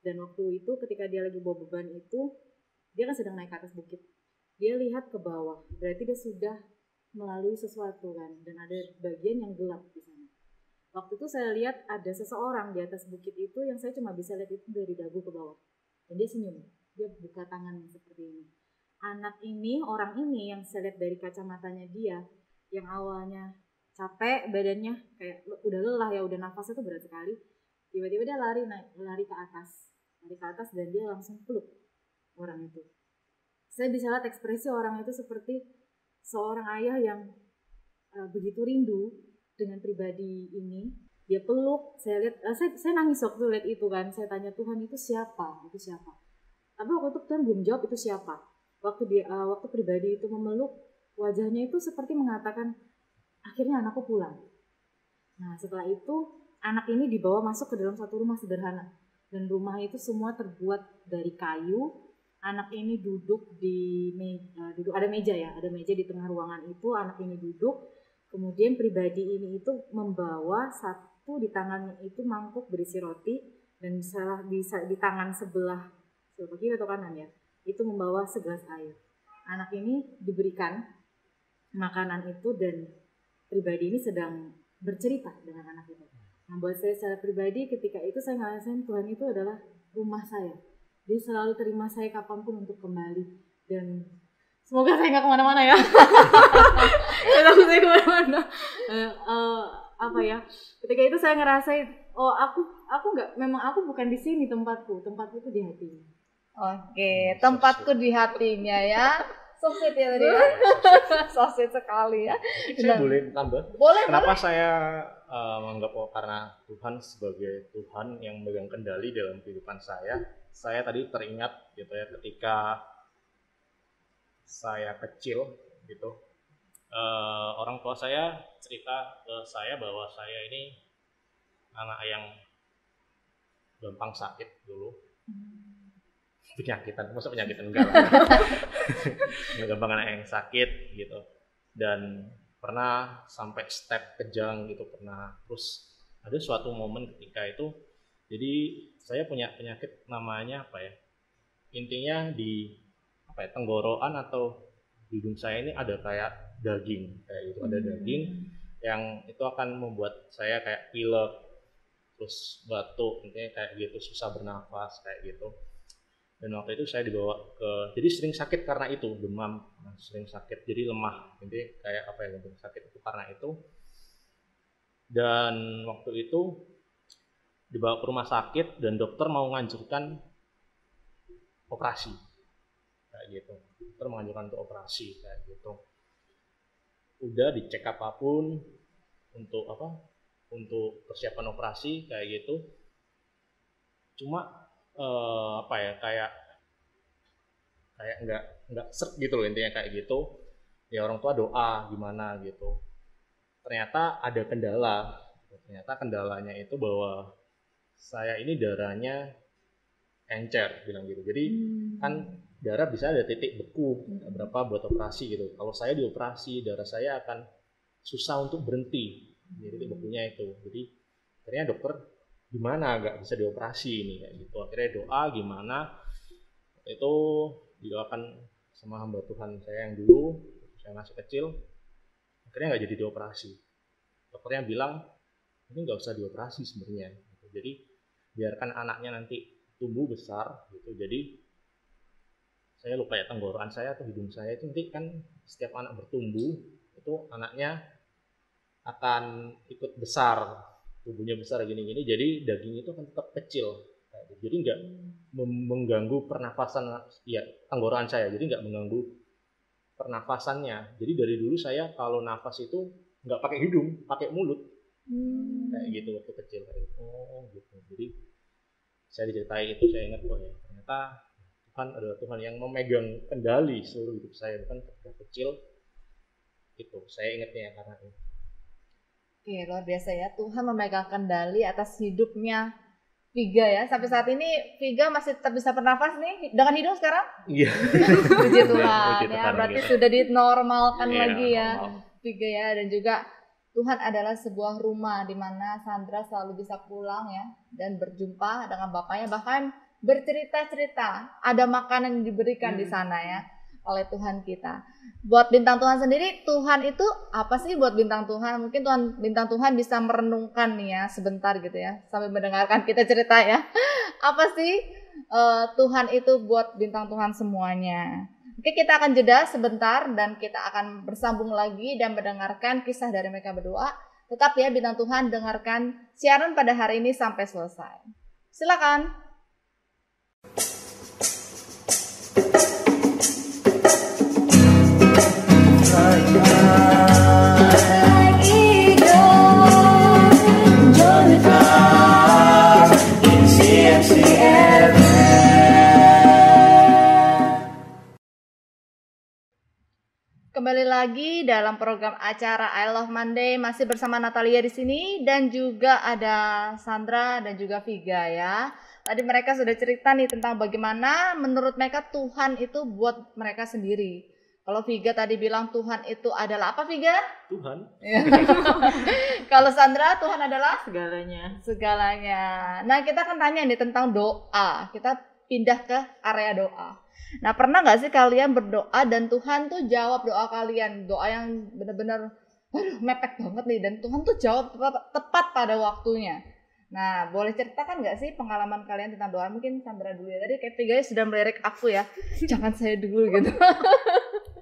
Dan waktu itu ketika dia lagi bawa beban itu, dia kan sedang naik ke atas bukit. Dia lihat ke bawah, berarti dia sudah melalui sesuatu kan. Dan ada bagian yang gelap di sana. Waktu itu saya lihat ada seseorang di atas bukit itu yang saya cuma bisa lihat itu dari dagu ke bawah. Dan dia senyum, dia buka tangan seperti ini. Orang ini yang saya lihat dari kacamatanya dia, yang awalnya capek badannya, kayak udah lelah ya, udah nafasnya tuh berat sekali. Tiba-tiba dia lari ke atas dan dia langsung peluk orang itu. Saya bisa lihat ekspresi orang itu seperti seorang ayah yang begitu rindu dengan pribadi ini. Dia peluk, saya lihat, saya nangis waktu lihat itu kan. Saya tanya, Tuhan itu siapa? Itu siapa? Tapi waktu itu Tuhan belum jawab itu siapa. Waktu pribadi itu memeluk, wajahnya itu seperti mengatakan, akhirnya anakku pulang. Nah setelah itu anak ini dibawa masuk ke dalam satu rumah sederhana, dan rumah itu semua terbuat dari kayu. Anak ini duduk ada meja ya, ada meja di tengah ruangan itu. Anak ini duduk, kemudian pribadi ini itu membawa di tangannya itu mangkuk berisi roti, dan di tangan sebelah kiri atau kanan ya, itu membawa segelas air. Anak ini diberikan makanan itu, dan pribadi ini sedang bercerita dengan anak itu. Nah buat saya secara pribadi ketika itu saya ngerasain Tuhan itu adalah rumah saya. Dia selalu terima saya kapanpun untuk kembali, dan semoga saya nggak kemana-mana ya. Takut saya kemana-mana. Ketika itu saya ngerasain, memang aku bukan di sini tempatku itu di hatinya. Oke, tempatku di hatinya ya. So sweet ya tadi ya. So sweet sekali ya. Saya boleh tambah? Boleh. Kenapa saya menganggap karena Tuhan sebagai Tuhan yang memegang kendali dalam kehidupan saya. Saya tadi teringat gitu ya, ketika saya kecil gitu. Orang tua saya cerita ke saya bahwa saya ini anak yang gampang sakit dulu. Penyakitan, maksudnya penyakitan enggak lah. Gampang anak yang sakit gitu. Dan pernah sampai step kejang gitu, pernah. Terus ada suatu momen ketika itu, jadi saya punya penyakit namanya intinya di tenggorokan atau hidung saya ini ada kayak daging kayak gitu, ada daging yang itu akan membuat saya kayak pilek, terus batuk, intinya kayak gitu, susah bernafas kayak gitu. Dan waktu itu saya dibawa jadi sering sakit karena itu, demam, sering sakit, jadi lemah, intinya kayak sakit itu karena itu. Dan waktu itu dibawa ke rumah sakit dan dokter mau menganjurkan operasi kayak gitu. Dokter menganjurkan untuk operasi kayak gitu. Udah dicek apapun untuk persiapan operasi kayak gitu. Cuma kayak nggak seret gitu loh, intinya kayak gitu. Ya orang tua doa gimana gitu. Ternyata ada kendala. Ternyata kendalanya itu bahwa saya ini darahnya encer bilang gitu. Jadi kan darah bisa ada titik beku berapa buat operasi gitu. Kalau saya dioperasi, darah saya akan susah untuk berhenti. Jadi titik bekunya itu. Jadi akhirnya dokter gimana nggak bisa dioperasi ini kayak gitu. Akhirnya doa gimana, itu didoakan sama hamba Tuhan saya yang dulu saya masih kecil, akhirnya nggak jadi dioperasi. Dokternya bilang ini nggak usah dioperasi sebenarnya gitu. Jadi biarkan anaknya nanti tumbuh besar gitu. Jadi saya lupa ya, tenggorokan saya atau hidung saya itu nanti kan setiap anak bertumbuh itu anaknya akan ikut besar, tubuhnya besar gini-gini, jadi daging itu akan tetap kecil, jadi nggak mengganggu pernafasan ya tenggorokan saya, jadi nggak mengganggu pernafasannya. Jadi dari dulu saya kalau nafas itu nggak pakai hidung, pakai mulut kayak gitu waktu kecil kayak gitu. Gitu. Jadi saya diceritain itu, saya ingat ya ternyata Tuhan adalah Tuhan yang memegang kendali seluruh hidup saya, bukan ketika kecil itu saya ingatnya karena itu. Oke, luar biasa ya, Tuhan memegang kendali atas hidupnya Viga ya. Sampai saat ini Viga masih tetap bisa bernafas nih dengan hidung sekarang? Iya. Puji Tuhan ya, berarti gitu. Sudah dinormalkan lagi ya normal. Viga ya. Dan juga Tuhan adalah sebuah rumah di mana Sandra selalu bisa pulang ya dan berjumpa dengan bapaknya, bahkan bercerita-cerita, ada makanan yang diberikan di sana ya oleh Tuhan kita. Buat bintang Tuhan sendiri, Tuhan itu apa sih buat bintang Tuhan? Mungkin bintang Tuhan bisa merenungkan nih ya sebentar gitu ya, sambil mendengarkan kita cerita ya. Apa sih Tuhan itu buat bintang Tuhan semuanya? Oke, kita akan jeda sebentar dan kita akan bersambung lagi dan mendengarkan kisah dari mereka berdua. Tetap ya bintang Tuhan, dengarkan siaran pada hari ini sampai selesai. Silakan. Saya Kembali lagi dalam program acara I Love Monday, masih bersama Natalia di sini dan juga ada Sandra dan juga Viga ya. Tadi mereka sudah cerita nih tentang bagaimana menurut mereka Tuhan itu buat mereka sendiri. Kalau Viga tadi bilang Tuhan itu adalah apa, Viga? Tuhan. Kalau Sandra, Tuhan adalah segalanya. Nah, kita akan tanya nih tentang doa. Kita pindah ke area doa. Nah, pernah nggak sih kalian berdoa dan Tuhan tuh jawab doa kalian? Doa yang benar-benar mepet banget nih, dan Tuhan tuh jawab tepat pada waktunya. Nah, boleh ceritakan nggak sih pengalaman kalian tentang doa? Mungkin Sandra dulu ya. Tadi kayak Viga sudah melirik aku ya. Jangan saya dulu gitu.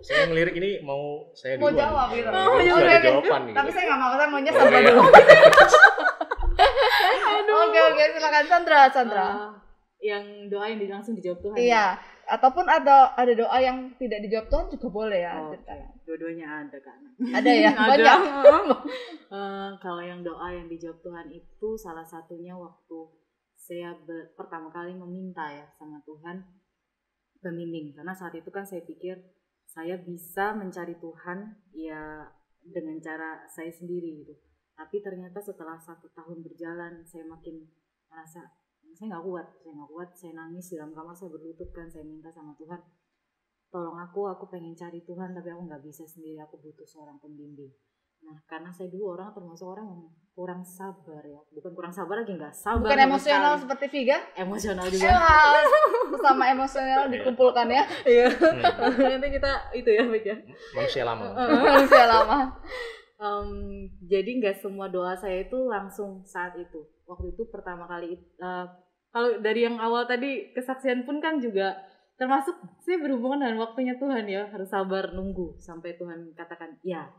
Saya ngelirik ini mau saya Mau duluan. jawab gitu. Sudah ada jawaban gitu. Tapi saya nggak mau, saya maunya Sandra dulu. Oke, silakan Sandra. Yang doa yang langsung dijawab Tuhan. Iya. Ataupun ada doa yang tidak dijawab Tuhan juga boleh ya. Dua-duanya ada kan. Ada ya, banyak. Kalau yang doa yang dijawab Tuhan itu salah satunya waktu saya pertama kali meminta ya sama Tuhan pembimbing. Karena saat itu kan saya pikir saya bisa mencari Tuhan ya dengan cara saya sendiri gitu. Tapi ternyata setelah 1 tahun berjalan saya makin merasa saya nggak kuat, saya nangis di dalam kamar, saya berlutut kan, saya minta sama Tuhan, tolong aku pengen cari Tuhan tapi aku nggak bisa sendiri, aku butuh seorang pembimbing. Nah, karena saya dulu termasuk orang yang kurang sabar ya, bukan kurang sabar lagi, nggak sabar. Bukan emosional sekali. Seperti Viga? Emosional juga. Sama emosional dikumpulkan ya. Iya. Nanti kita itu ya, Viga. Manusia lama. Jadi nggak semua doa saya itu langsung saat itu. Waktu itu pertama kali, kalau dari yang awal tadi kesaksian pun kan juga termasuk saya berhubungan dengan waktunya Tuhan ya, harus sabar nunggu sampai Tuhan katakan ya.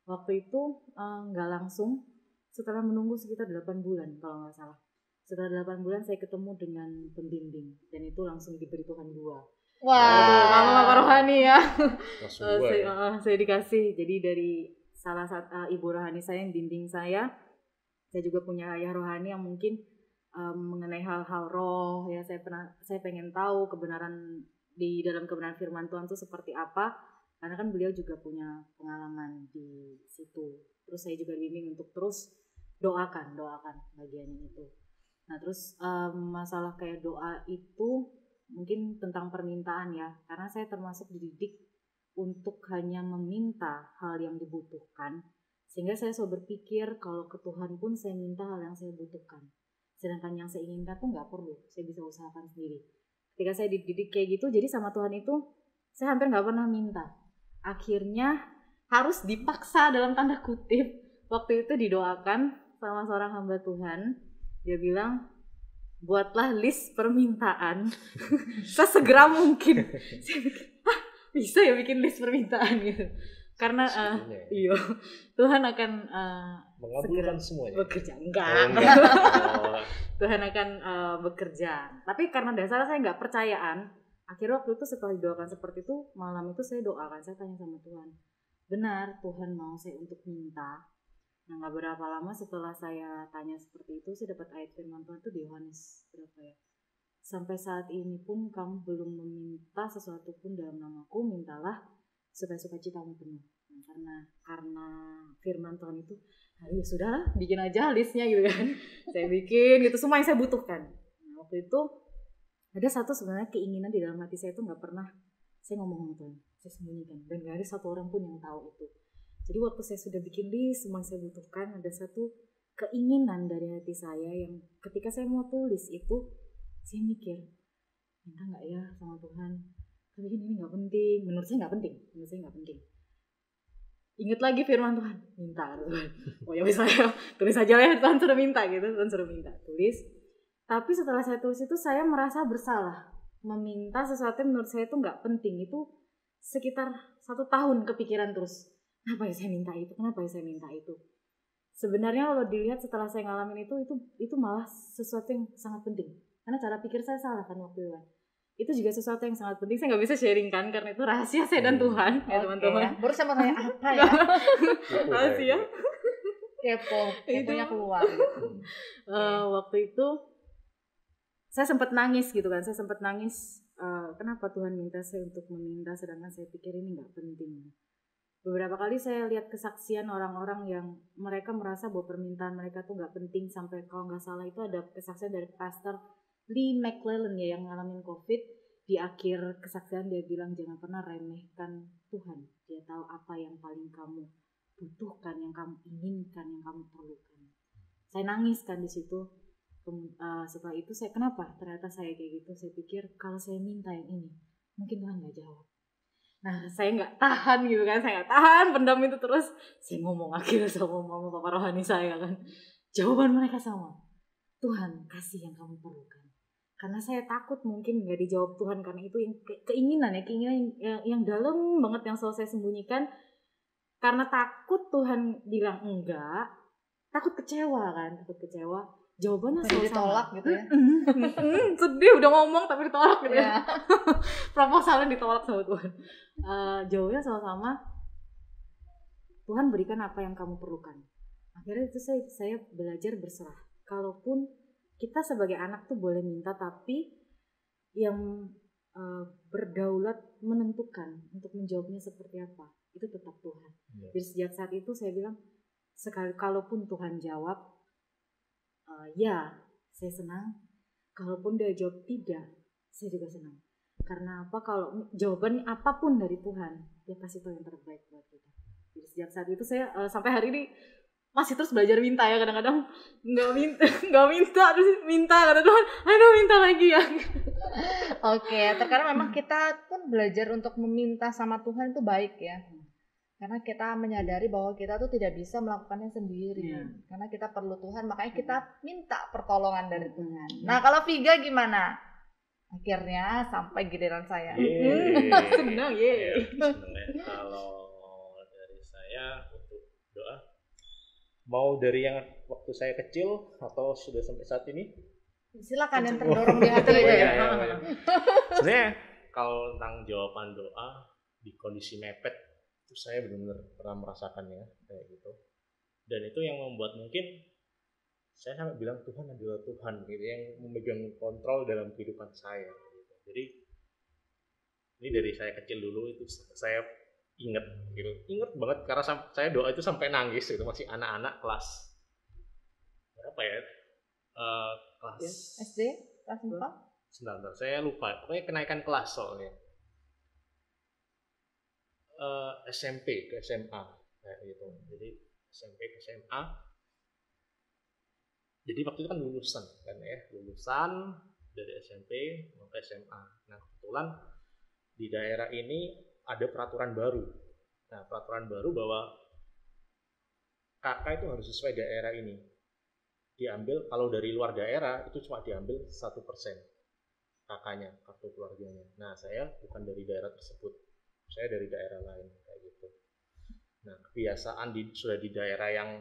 Waktu itu nggak langsung, setelah menunggu sekitar 8 bulan kalau nggak salah. Setelah 8 bulan saya ketemu dengan pembimbing dan itu langsung diberi Tuhan 2. Wah, mama rohani ya. Saya dikasih, jadi dari salah satu ibu rohani saya yang bimbing saya juga punya ayah rohani yang mungkin mengenai hal-hal roh ya, saya pengen tahu kebenaran di dalam kebenaran firman Tuhan itu seperti apa, karena kan beliau juga punya pengalaman di situ. Terus saya juga bimbing untuk terus doakan bagian itu. Nah terus masalah kayak doa itu mungkin tentang permintaan ya, karena saya termasuk dididik untuk hanya meminta hal yang dibutuhkan, sehingga saya selalu berpikir kalau ke Tuhan pun saya minta hal yang saya butuhkan, sedangkan yang saya inginkan tuh nggak perlu, saya bisa usahakan sendiri. Ketika saya dididik kayak gitu, jadi sama Tuhan itu saya hampir nggak pernah minta. Akhirnya harus dipaksa dalam tanda kutip. Waktu itu didoakan sama seorang hamba Tuhan, dia bilang buatlah list permintaan sesegera mungkin. Saya pikir bisa ya bikin list permintaan gitu, karena iya Tuhan akan mengabulkan semuanya. Bekerja Tuhan akan bekerja. Tapi karena dasar saya nggak percayaan, akhirnya waktu itu setelah didoakan seperti itu, malam itu saya doakan, saya tanya sama Tuhan, benar Tuhan mau saya untuk minta? Nah nggak berapa lama setelah saya tanya seperti itu, saya dapat ayat firman Tuhan itu di Yohanes berapa ya, sampai saat ini pun kamu belum meminta sesuatu pun dalam namaku, mintalah supaya sukacitamu penuh. Nah, karena firman Tuhan itu, ya sudahlah, bikin aja listnya gitu kan. Saya bikin gitu semua yang saya butuhkan. Nah, waktu itu ada satu sebenarnya keinginan di dalam hati saya itu nggak pernah saya ngomong sama Tuhan, saya sembunyikan, dan nggak ada satu orang pun yang tahu itu. Jadi waktu saya sudah bikin list semua yang saya butuhkan, ada satu keinginan dari hati saya yang ketika saya mau tulis itu, saya mikir, minta nggak ya sama Tuhan? Tapi ini nggak penting, menurut saya nggak penting. Ingat lagi firman Tuhan, minta Tuhan. Oh ya bisa ya, tulis aja ya, Tuhan suruh minta gitu, Tuhan suruh minta, tulis. Tapi setelah saya tulis itu saya merasa bersalah, meminta sesuatu yang menurut saya itu nggak penting. Itu sekitar 1 tahun kepikiran terus, kenapa ya saya minta itu? Sebenarnya kalau dilihat setelah saya ngalamin itu malah sesuatu yang sangat penting. Karena cara pikir saya salah kan waktu itu juga sesuatu yang sangat penting, saya nggak bisa sharing kan karena itu rahasia saya dan Tuhan ya teman-teman. Baru saya mau tanya apa ya? Rahasia. Keponya keluar. Waktu itu saya sempat nangis gitu kan, kenapa Tuhan minta saya untuk meminta sedangkan saya pikir ini nggak penting. beberapa kali saya lihat kesaksian orang-orang yang mereka merasa bahwa permintaan mereka tuh nggak penting, sampai kalau nggak salah itu ada kesaksian dari Pastor Lee McClellan ya yang ngalamin COVID. Di akhir kesaksian dia bilang jangan pernah remehkan Tuhan, dia tahu apa yang paling kamu butuhkan, yang kamu inginkan, yang kamu perlukan. Saya nangis kan di situ. Setelah itu saya kenapa ternyata saya kayak gitu, saya pikir kalau saya minta yang ini mungkin Tuhan nggak jawab. Nah saya nggak tahan gitu kan, saya nggak tahan pendam itu terus. Saya ngomong akhirnya sama mama papa rohani saya kan, jawaban mereka sama, Tuhan kasih yang kamu perlukan. Karena saya takut mungkin nggak dijawab Tuhan, karena itu yang keinginan yang dalam banget yang selalu saya sembunyikan. Karena takut Tuhan bilang enggak, takut kecewa kan, jawabannya selalu ditolak sama. gitu ya. Sedih udah ngomong tapi ditolak gitu ya. Proposalnya ditolak sama Tuhan. Jawabannya selalu sama, Tuhan berikan apa yang kamu perlukan. Akhirnya itu saya belajar berserah. Kalaupun kita sebagai anak tuh boleh minta, tapi yang berdaulat menentukan untuk menjawabnya seperti apa itu tetap Tuhan. Jadi sejak saat itu saya bilang, kalaupun Tuhan jawab, ya saya senang. Kalaupun dia jawab tidak, saya juga senang. Karena apa? Kalau jawaban apapun dari Tuhan, dia pasti tahu yang terbaik buat kita. Jadi sejak saat itu saya sampai hari ini masih terus belajar minta ya. Kadang-kadang nggak minta terus minta, kata Tuhan, ayo minta lagi ya. Oke, terkadang memang kita pun belajar untuk meminta sama Tuhan itu baik ya. Karena kita menyadari bahwa kita tuh tidak bisa melakukannya sendiri. Karena kita perlu Tuhan, makanya kita minta pertolongan dari Tuhan. Nah, kalau Viga gimana? Akhirnya sampai giliran saya. Senang ya. Kalau dari saya untuk doa, mau dari yang waktu saya kecil atau sudah sampai saat ini? Silakan yang terdorong di hati ya. Sebenarnya kalau tentang jawaban doa di kondisi mepet itu saya benar-benar pernah merasakannya kayak gitu. Dan itu yang membuat mungkin saya sampai bilang Tuhan adalah Tuhan gitu, yang memegang kontrol dalam kehidupan saya gitu. Jadi ini dari saya kecil dulu itu saya inget banget, karena saya doa itu sampai nangis gitu, masih anak-anak kelas berapa ya, kelas SD kelas 4. Sebentar, saya lupa, pokoknya kenaikan kelas soalnya, SMP ke SMA kayak gitu. Jadi SMP ke SMA, jadi waktu itu kan lulusan dari SMP mau ke SMA. Nah kebetulan di daerah ini ada peraturan baru. Nah peraturan baru bahwa kakak itu harus sesuai daerah ini. Diambil, kalau dari luar daerah itu cuma diambil 1% kakaknya, kartu keluarganya. Nah saya bukan dari daerah tersebut, saya dari daerah lain kayak gitu. Nah kebiasaan sudah di daerah yang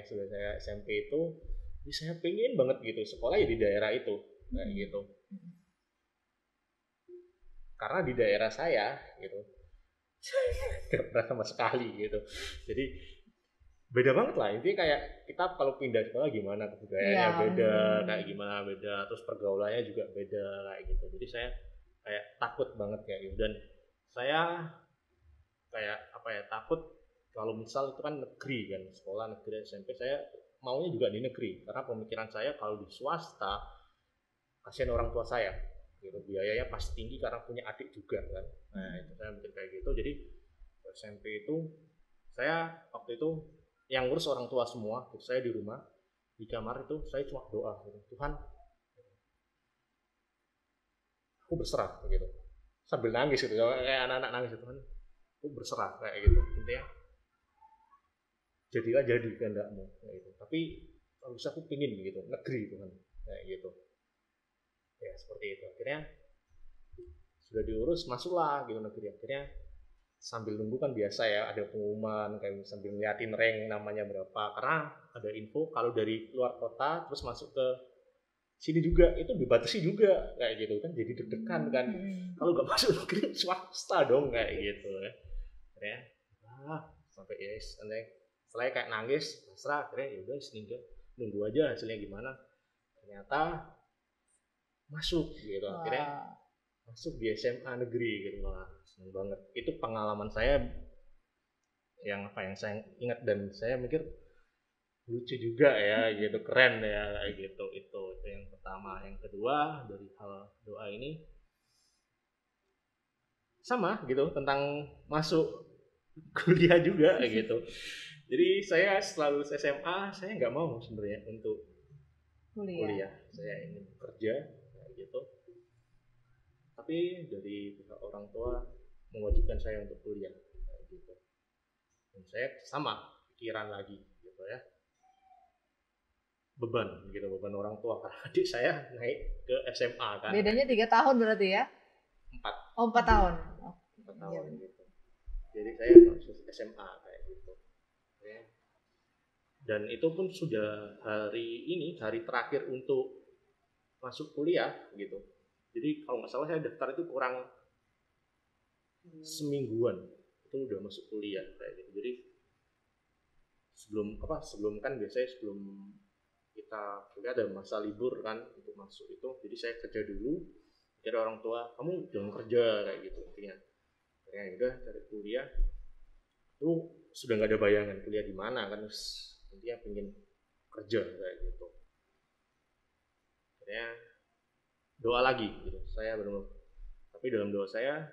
sudah saya SMP itu, jadi saya pengen banget gitu sekolah ya di daerah itu kayak gitu. Karena di daerah saya gitu nggak pernah sama sekali gitu. Jadi beda banget lah, intinya kayak kita kalau pindah sekolah gimana, kebudayaannya beda, kayak gimana beda, terus pergaulannya juga beda kayak gitu. Jadi saya kayak takut banget kayak gitu. Dan saya kayak takut kalau misal itu kan negeri kan, sekolah negeri SMP, saya maunya juga di negeri, karena pemikiran saya kalau di swasta kasihan orang tua saya gitu, biayanya pasti tinggi karena punya adik juga kan. Nah itu saya mikir kayak gitu. Jadi SMP itu saya waktu itu yang ngurus orang tua semua, terus saya di rumah di kamar itu saya cuma doa gitu, Tuhan aku berserah gitu, sambil nangis gitu kayak anak-anak nangis gitu, Tuhan aku berserah kayak gitu, intinya jadilah jadi kehendakmu kayak gitu. Tapi kalau bisa aku pingin gitu negeri Tuhan kayak gitu ya, seperti itu. Akhirnya sudah diurus, masuklah gitu negeri. Akhirnya sambil nunggu kan biasa ya, ada pengumuman kayak sambil ngeliatin rank namanya berapa, karena ada info kalau dari luar kota terus masuk ke sini juga itu dibatasi juga kayak gitu kan, jadi deg-degan kan kalau nggak masuk negeri swasta dong kayak gitu ya. Akhirnya sampai ya setelah kayak nangis pasrah, akhirnya ya udah nunggu aja hasilnya gimana. Ternyata masuk gitu. Akhirnya masuk di SMA negeri gitu. Wah seneng banget, itu pengalaman saya yang saya ingat dan saya mikir lucu juga ya gitu, keren ya kayak gitu. Itu yang pertama. Yang kedua, dari hal doa ini sama gitu, tentang masuk kuliah juga gitu. Jadi saya selalu SMA, saya nggak mau sebenarnya untuk kuliah, saya ingin bekerja kayak gitu. Tapi dari pihak orang tua mewajibkan saya untuk kuliah kayak gitu. Dan saya sama pikiran lagi gitu ya, beban orang tua karena adik saya naik ke SMA kan. Bedanya 3 tahun berarti ya? 4. Oh, 4 tahun. 4 tahun gitu. Jadi saya masuk SMA kayak gitu. Ya. Dan itu pun sudah hari terakhir untuk masuk kuliah gitu. Jadi kalau nggak salah saya daftar itu kurang semingguan itu udah masuk kuliah kayak gitu. Jadi sebelum kan biasanya sebelum kita kuliah ada masa libur kan untuk masuk itu. Jadi saya kerja dulu. Kira orang tua, kamu jangan kerja kayak gitu intinya. Kayak udah cari kuliah. Itu sudah nggak ada bayangan kuliah di mana kan, intinya pengen kerja kayak gitu. Akhirnya doa lagi gitu. Saya benar-benar, tapi dalam doa saya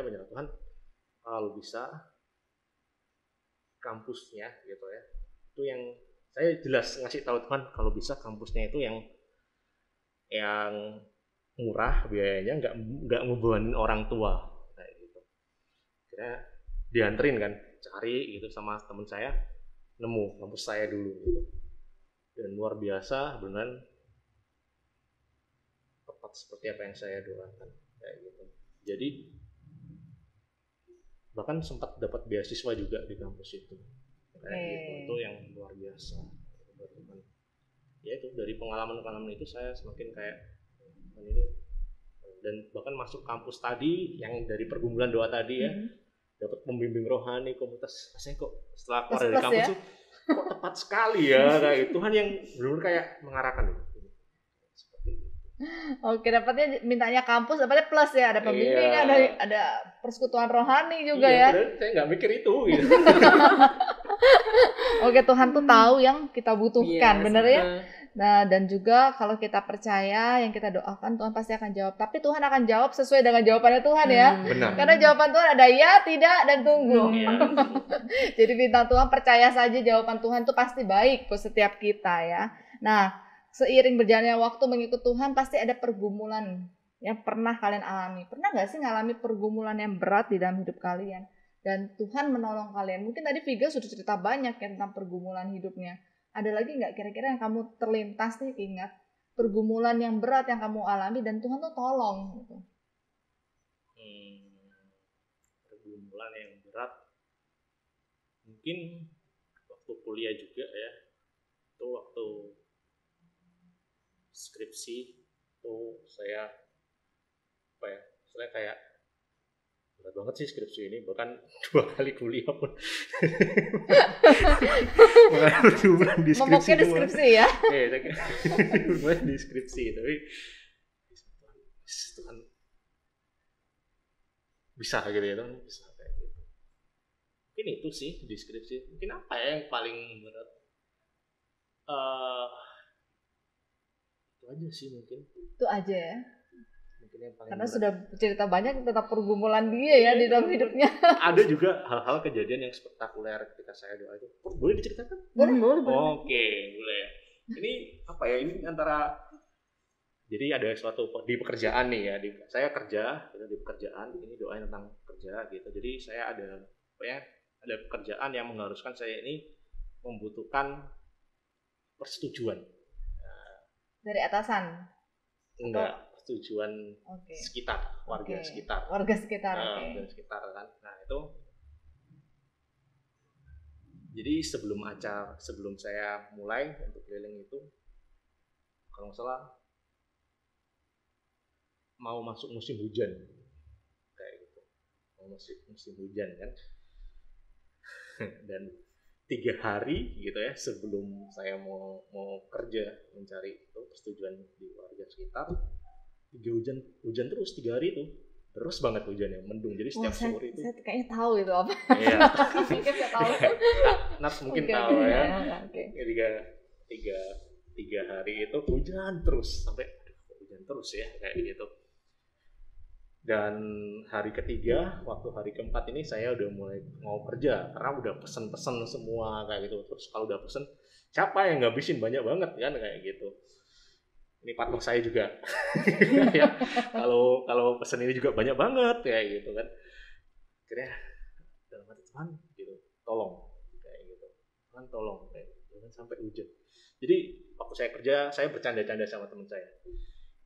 menyerah Tuhan, kalau bisa kampusnya gitu ya, itu yang saya jelas ngasih tahu Tuhan kalau bisa kampusnya itu yang murah biayanya, nggak ngebebanin orang tua kayak gitu. Akhirnya dianterin kan, cari gitu sama teman saya, nemu kampus saya dulu gitu. Dan luar biasa beneran, tepat seperti apa yang saya doakan kayak gitu. Jadi bahkan sempat dapat beasiswa juga di kampus itu kayak gitu. Itu yang luar biasa. Ya itu dari pengalaman itu saya semakin kayak ini, dan bahkan masuk kampus tadi yang dari pergumulan doa tadi ya, dapat pembimbing rohani, komunitas, rasanya kok setelah keluar dari kampus ya? Tuh kok tepat sekali ya kayak gitu. Tuhan yang benar-benar kayak mengarahkan seperti itu. Oke, dapatnya mintanya kampus, dapatnya plus ya, ada pembimbingan, ada persekutuan rohani juga ya. Iya, saya nggak mikir itu gitu. Oke, Tuhan tuh tahu yang kita butuhkan, bener ya. Nah, dan juga kalau kita percaya yang kita doakan, Tuhan pasti akan jawab. Tapi Tuhan akan jawab sesuai dengan jawabannya Tuhan ya. Benar. Karena jawaban Tuhan ada ya, tidak, dan tunggu. Jadi bintang Tuhan, percaya saja jawaban Tuhan tuh pasti baik buat setiap kita ya. Nah, seiring berjalannya waktu mengikut Tuhan pasti ada pergumulan yang pernah kalian alami. Pernah gak sih ngalami pergumulan yang berat di dalam hidup kalian? Dan Tuhan menolong kalian. Mungkin tadi Viga sudah cerita banyak ya tentang pergumulan hidupnya. Ada lagi gak kira-kira yang kamu terlintas nih, ingat pergumulan yang berat yang kamu alami dan Tuhan tuh tolong gitu? Pergumulan yang berat mungkin waktu kuliah juga ya. Itu waktu skripsi tuh saya kayak berat banget sih skripsi ini, bahkan 2 kali kuliah pun berbulan di skripsi. Momoknya di skripsi ya? Berbulan di skripsi, tapi Tuhan bisa gitu ya, Tuhan bisa kayak gitu. Mungkin itu sih di skripsi. Mungkin apa ya yang paling berat? Itu aja sih mungkin. Itu aja ya. Karena berat. Sudah cerita banyak tentang pergumulan dia ya di dalam hidupnya. Ada juga hal-hal kejadian yang spektakuler ketika saya doa itu. Boleh diceritakan? Boleh. Oke, boleh. Ini apa ya? Ini antara, jadi ada suatu di pekerjaan nih ya. Saya kerja di pekerjaan. Ini doain tentang kerja gitu. Jadi saya ada ada pekerjaan yang mengharuskan saya ini membutuhkan persetujuan. Dari atasan? Enggak. Tujuan sekitar, warga sekitar. Warga sekitar kan. Nah, itu jadi sebelum saya mulai untuk keliling itu, kalau nggak salah mau masuk musim hujan kayak gitu. Mau masuk musim hujan kan. Dan 3 hari gitu ya sebelum saya mau kerja mencari itu persetujuan di warga sekitar, hujan terus 3 hari itu terus banget hujannya, mendung. Jadi Wah, setiap sore itu saya kayaknya tahu itu apa. iya. Mungkin saya tahu. Nat mungkin Oke, tahu oke, ya. oke. Tiga hari itu hujan terus sampai aduh, hujan terus ya kayak gitu. Dan hari ketiga, waktu hari keempat ini saya udah mulai mau kerja karena udah pesen-pesen semua kayak gitu. Terus kalau udah pesen, siapa yang ngabisin banyak banget kan kayak gitu. Ini partner saya juga. Ya, kalau pesen ini juga banyak banget kayak gitu kan. Akhirnya dalam hati Tuhan gitu, tolong kayak gitu. Tuhan tolong kayak gitu. Jangan sampai hujan. Jadi waktu saya kerja, saya bercanda-canda sama teman saya.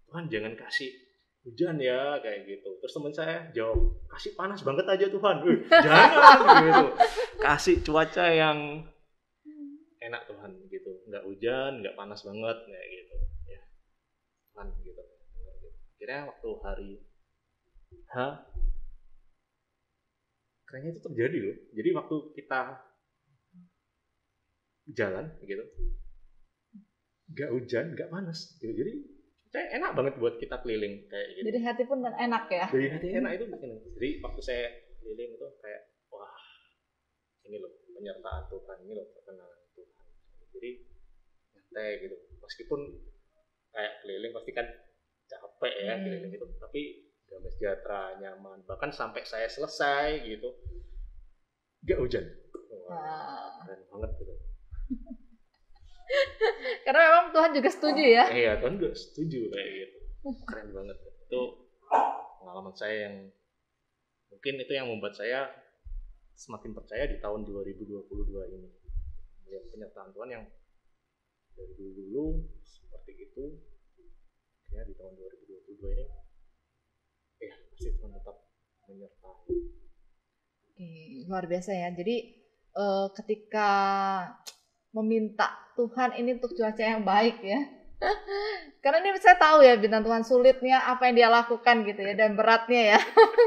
Tuhan jangan kasih hujan ya kayak gitu. Terus teman saya jawab, kasih panas banget aja Tuhan. Jangan gitu. Kasih cuaca yang enak Tuhan gitu. Nggak hujan, nggak panas banget kayak gitu. Ya Tuhan gitu. Akhirnya waktu hari kayaknya itu terjadi loh. Jadi waktu kita jalan gitu, nggak hujan, nggak panas gitu. Jadi saya enak banget buat kita keliling kayak gitu. Jadi hati pun enak ya. Jadi hati enak itu begini. Jadi waktu saya keliling itu kayak wah ini loh penyertaan Tuhan, ini loh perkenalan Tuhan. Jadi nyantai gitu. Meskipun kayak keliling pasti kan capek ya keliling itu, tapi damai sejahtera, nyaman. Bahkan sampai saya selesai gitu, nggak hujan. Wah, keren banget gitu. Karena memang Tuhan juga setuju ya. Iya, Tuhan juga setuju kayak gitu. Keren banget. Itu pengalaman saya yang mungkin itu yang membuat saya semakin percaya di tahun 2022 ini. Melihat penyertaan Tuhan yang dari dulu seperti itu, ya di tahun 2022 ini, pasti Tuhan tetap menyertai. Oke, luar biasa ya. Jadi ketika meminta Tuhan ini untuk cuaca yang baik ya. Karena ini saya tahu ya bintang Tuhan sulitnya apa yang dia lakukan gitu ya, dan beratnya ya.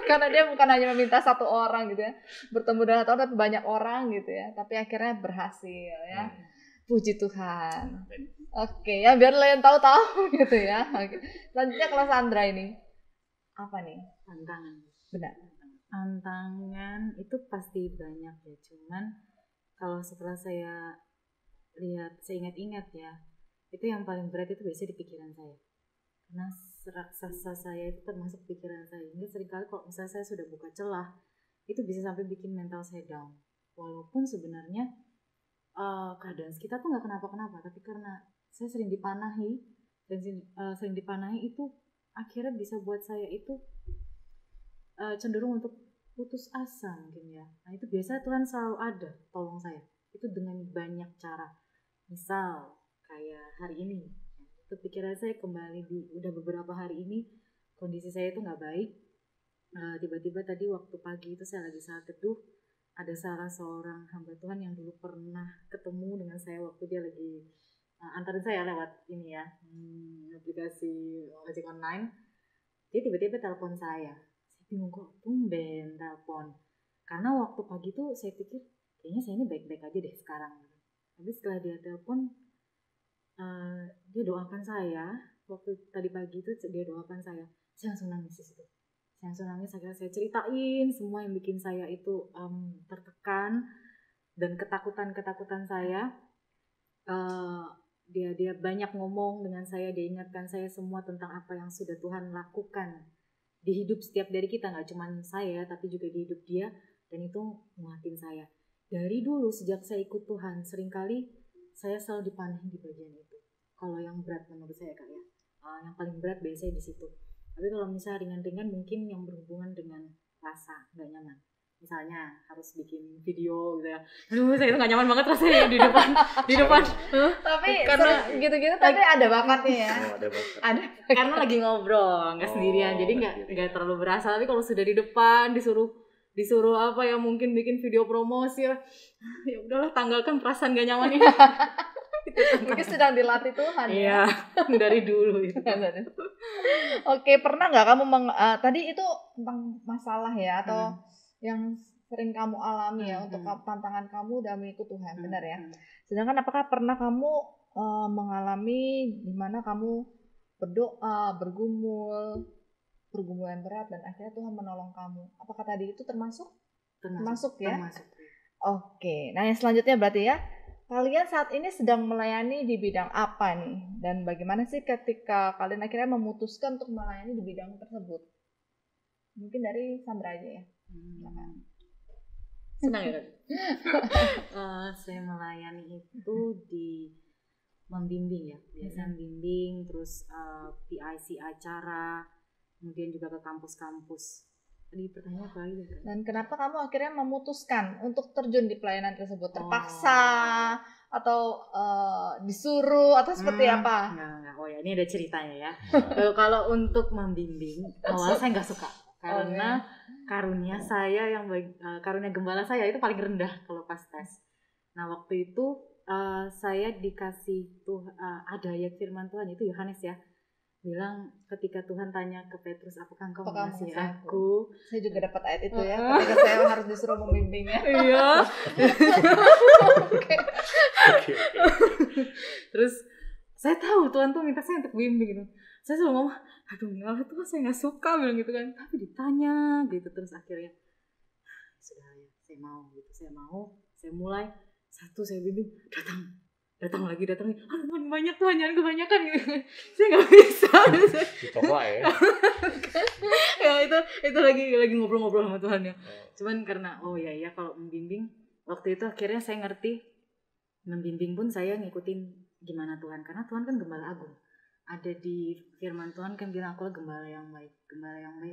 Karena dia bukan hanya meminta satu orang gitu ya, bertemu dengan Tuhan tapi banyak orang gitu ya, tapi akhirnya berhasil ya. Puji Tuhan. Oke, ya biar kalian tahu gitu ya. Oke. Selanjutnya kelas Sandra ini apa nih? Tantangan. Benar. Tantangan itu pasti banyak ya, cuman kalau setelah saya lihat, saya ingat-ingat ya, itu yang paling berat itu biasanya di pikiran saya, karena raksasa saya itu termasuk pikiran saya. Hingga seringkali kalau misalnya saya sudah buka celah, itu bisa sampai bikin mental saya down, walaupun sebenarnya keadaan sekitar tuh nggak kenapa-kenapa, tapi karena saya sering dipanahi dan sering dipanahi itu akhirnya bisa buat saya itu cenderung untuk putus asa mungkin ya. Nah itu biasanya Tuhan selalu ada tolong saya itu dengan banyak cara. Misal kayak hari ini, itu pikiran saya kembali udah beberapa hari ini kondisi saya itu nggak baik. Tiba-tiba tadi waktu pagi itu saya lagi saat teduh, ada salah seorang hamba Tuhan yang dulu pernah ketemu dengan saya waktu dia lagi antarin saya lewat ini ya, aplikasi ojek online. Dia tiba-tiba telepon saya bingung kok tumben telepon, karena waktu pagi tuh saya pikir kayaknya saya ini baik-baik aja deh sekarang. Tapi setelah dia telepon, dia doakan saya waktu tadi pagi itu, dia doakan saya langsung nangis di situ. Saya langsung nangis, akhirnya saya ceritain semua yang bikin saya itu tertekan dan ketakutan saya. Dia banyak ngomong dengan saya, dia ingatkan saya semua tentang apa yang sudah Tuhan lakukan di hidup setiap dari kita, nggak cuma saya tapi juga di hidup dia, dan itu nguatin saya. Dari dulu sejak saya ikut Tuhan, seringkali saya selalu dipanahi di bagian itu. Kalau yang berat menurut saya Kak ya, yang paling berat biasanya di situ. Tapi kalau misalnya ringan-ringan mungkin yang berhubungan dengan rasa nggak nyaman. Misalnya harus bikin video gitu ya. Aduh, saya itu nggak nyaman banget rasanya di depan. Tapi karena gitu-gitu tapi ada bakatnya ya. Ada bakat. Ada. Karena lagi ngobrol, nggak sendirian, jadi nggak terlalu berasa. Tapi kalau sudah di depan disuruh apa ya, mungkin bikin video promosi, ya udahlah, tanggalkan perasaan gak nyaman ini. Mungkin sedang dilatih Tuhan ya. Iya, dari dulu itu. Oke, pernah nggak kamu tadi itu tentang masalah ya, atau yang sering kamu alami ya untuk tantangan kamu dalam mengikut Tuhan, benar ya? Sedangkan apakah pernah kamu mengalami di mana kamu berdoa, bergumul, pergumulan berat dan akhirnya Tuhan menolong kamu. Apakah tadi itu termasuk ya? Termasuk. Oke, nah yang selanjutnya berarti ya, kalian saat ini sedang melayani di bidang apa nih? Dan bagaimana sih ketika kalian akhirnya memutuskan untuk melayani di bidang tersebut? Mungkin dari Sandra aja ya. Senang ya kan? Saya melayani itu di membimbing ya, biasa membimbing, terus PIC acara, kemudian juga ke kampus-kampus. Tadi pertanyaan apa lagi? Dan kenapa kamu akhirnya memutuskan untuk terjun di pelayanan tersebut? Terpaksa atau disuruh atau seperti apa? Enggak. Oh ya, ini ada ceritanya ya. Kalau untuk membimbing, awalnya saya nggak suka karena karunia saya karunia gembala saya itu paling rendah kalau pas tes. Nah waktu itu saya dikasih ada ayat firman Tuhan, itu Yohanes ya, bilang ketika Tuhan tanya ke Petrus, apakah engkau mengasihi aku? Saya juga dapat ayat itu ya, ketika saya harus disuruh membimbingnya. Iya. Terus saya tahu Tuhan tuh minta saya untuk bimbing gitu. Saya selalu ngomong, aduh enggak, Tuhan saya nggak suka bilang gitu kan. Tapi ditanya gitu, terus akhirnya sudah ya, saya mau. Saya mulai satu, saya bimbing, datang lagi. Aduh banyak Tuhan, jangan kebanyakan gitu. Saya nggak bisa. Dicoba ya. Ya itu lagi ngobrol-ngobrol sama Tuhan ya. Cuman karena ya kalau membimbing waktu itu akhirnya saya ngerti, membimbing pun saya ngikutin gimana Tuhan, karena Tuhan kan gembala agung. Ada di firman Tuhan kan bilang, aku gembala yang baik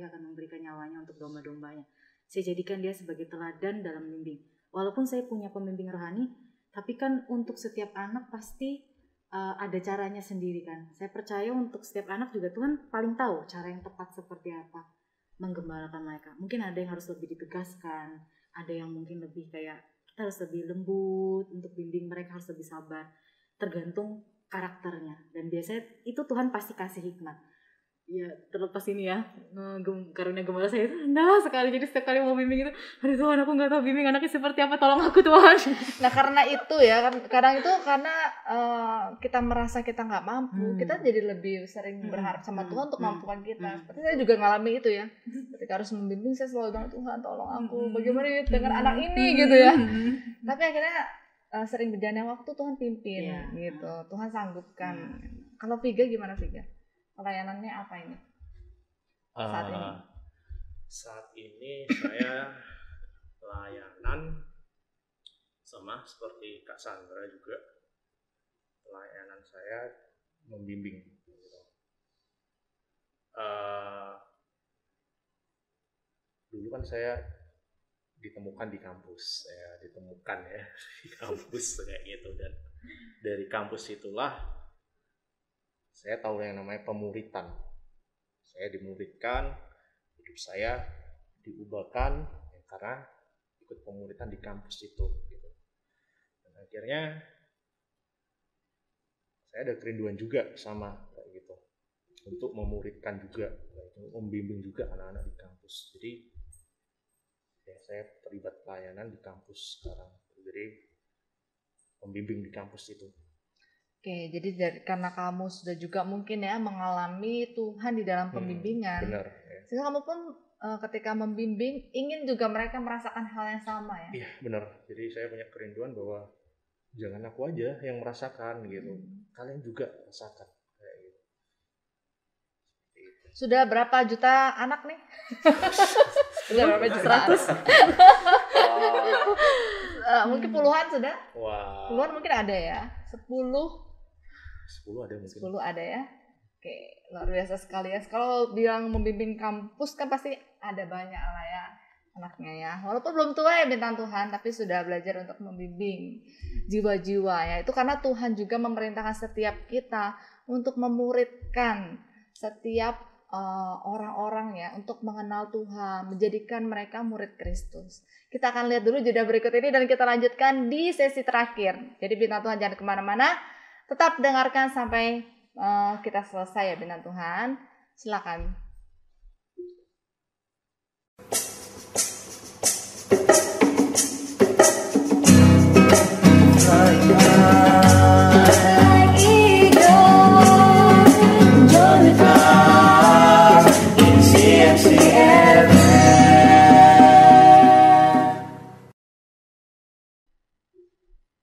akan memberikan nyawanya untuk domba-dombanya. Saya jadikan dia sebagai teladan dalam membimbing. Walaupun saya punya pembimbing rohani, tapi kan untuk setiap anak pasti ada caranya sendiri kan. Saya percaya untuk setiap anak juga Tuhan paling tahu cara yang tepat seperti apa menggembalakan mereka. Mungkin ada yang harus lebih ditegaskan, ada yang mungkin lebih kayak kita harus lebih lembut untuk bimbing mereka, harus lebih sabar. Tergantung karakternya, dan biasanya itu Tuhan pasti kasih hikmat. Ya terlepas ini ya, karunia gembala saya itu rendah sekali, jadi setiap kali mau bimbing itu, aduh Tuhan aku nggak tahu bimbing anaknya seperti apa, tolong aku Tuhan. Nah karena itu ya, kadang itu karena kita merasa kita nggak mampu, kita jadi lebih sering berharap sama Tuhan untuk mampukan kita. Seperti saya juga ngalami itu ya, ketika harus membimbing saya selalu bilang, Tuhan tolong aku, bagaimana dengan anak ini gitu ya. Tapi akhirnya sering berjalannya waktu Tuhan pimpin gitu, Tuhan sanggupkan. Kalau Viga gimana Viga? Pelayanannya apa ini saat ini? Saat ini saya pelayanan sama seperti Kak Sandra juga. Pelayanan saya membimbing. Dulu kan saya ditemukan di kampus kayak gitu, dan dari kampus itulah saya tahu yang namanya pemuritan. Saya dimuridkan, hidup saya diubahkan karena ikut pemuritan di kampus itu gitu. Dan akhirnya saya ada kerinduan juga sama kayak gitu, untuk memuridkan juga, membimbing juga anak-anak di kampus. Jadi saya terlibat pelayanan di kampus sekarang, jadi pembimbing di kampus itu. Oke, jadi karena kamu sudah juga mungkin ya mengalami Tuhan di dalam pembimbingan, benar, ya. Sehingga kamu pun ketika membimbing ingin juga mereka merasakan hal yang sama ya. Iya benar, jadi saya punya kerinduan bahwa jangan aku aja yang merasakan gitu, kalian juga rasakan kayak gitu. Sudah berapa juta anak nih? Sudah berapa juta? 100? Mungkin puluhan sudah? Wah. Puluhan mungkin ada ya? 10 ada mungkin. 10 ada ya? Oke, luar biasa sekali ya. Kalau bilang membimbing kampus kan pasti ada banyak lah ya anaknya ya. Walaupun belum tua ya bintang Tuhan, tapi sudah belajar untuk membimbing jiwa-jiwa ya. Itu karena Tuhan juga memerintahkan setiap kita untuk memuridkan setiap orang-orang ya untuk mengenal Tuhan, menjadikan mereka murid Kristus. Kita akan lihat dulu jeda berikut ini dan kita lanjutkan di sesi terakhir. Jadi bintang Tuhan jangan kemana-mana, tetap dengarkan sampai kita selesai ya bintang Tuhan. Silakan. See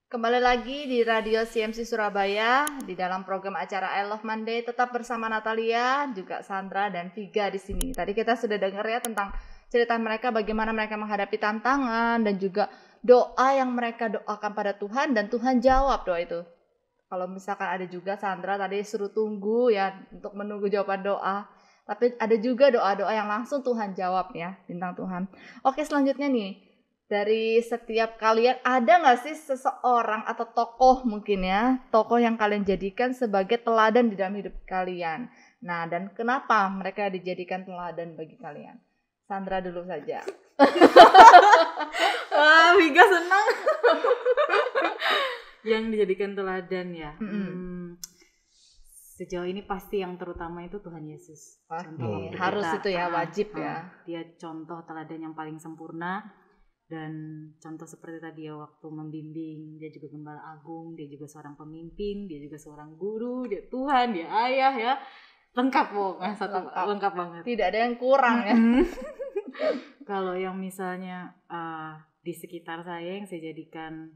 Kembali lagi di Radio CMC Surabaya di dalam program acara I Love Monday, tetap bersama Natalia, juga Sandra dan Viga di sini. Tadi kita sudah dengar ya tentang cerita mereka, bagaimana mereka menghadapi tantangan dan juga doa yang mereka doakan pada Tuhan dan Tuhan jawab doa itu. Kalau misalkan ada juga Sandra tadi suruh tunggu ya untuk menunggu jawaban doa. Tapi ada juga doa-doa yang langsung Tuhan jawab ya, bintang Tuhan. Oke, selanjutnya nih. Dari setiap kalian ada nggak sih seseorang atau tokoh mungkin ya, tokoh yang kalian jadikan sebagai teladan di dalam hidup kalian. Nah, dan kenapa mereka dijadikan teladan bagi kalian? Sandra dulu saja. Wah, Vika senang. Yang dijadikan teladan ya. Sejauh ini pasti yang terutama itu Tuhan Yesus. Oke, harus itu ya, wajib ya. Dia contoh teladan yang paling sempurna. Dan contoh seperti tadi ya, waktu membimbing, dia juga gembala agung, dia juga seorang pemimpin, dia juga seorang guru, dia Tuhan, dia ayah ya. Lengkap pokoknya, lengkap banget. Tidak ada yang kurang ya. Kalau yang misalnya di sekitar saya yang saya jadikan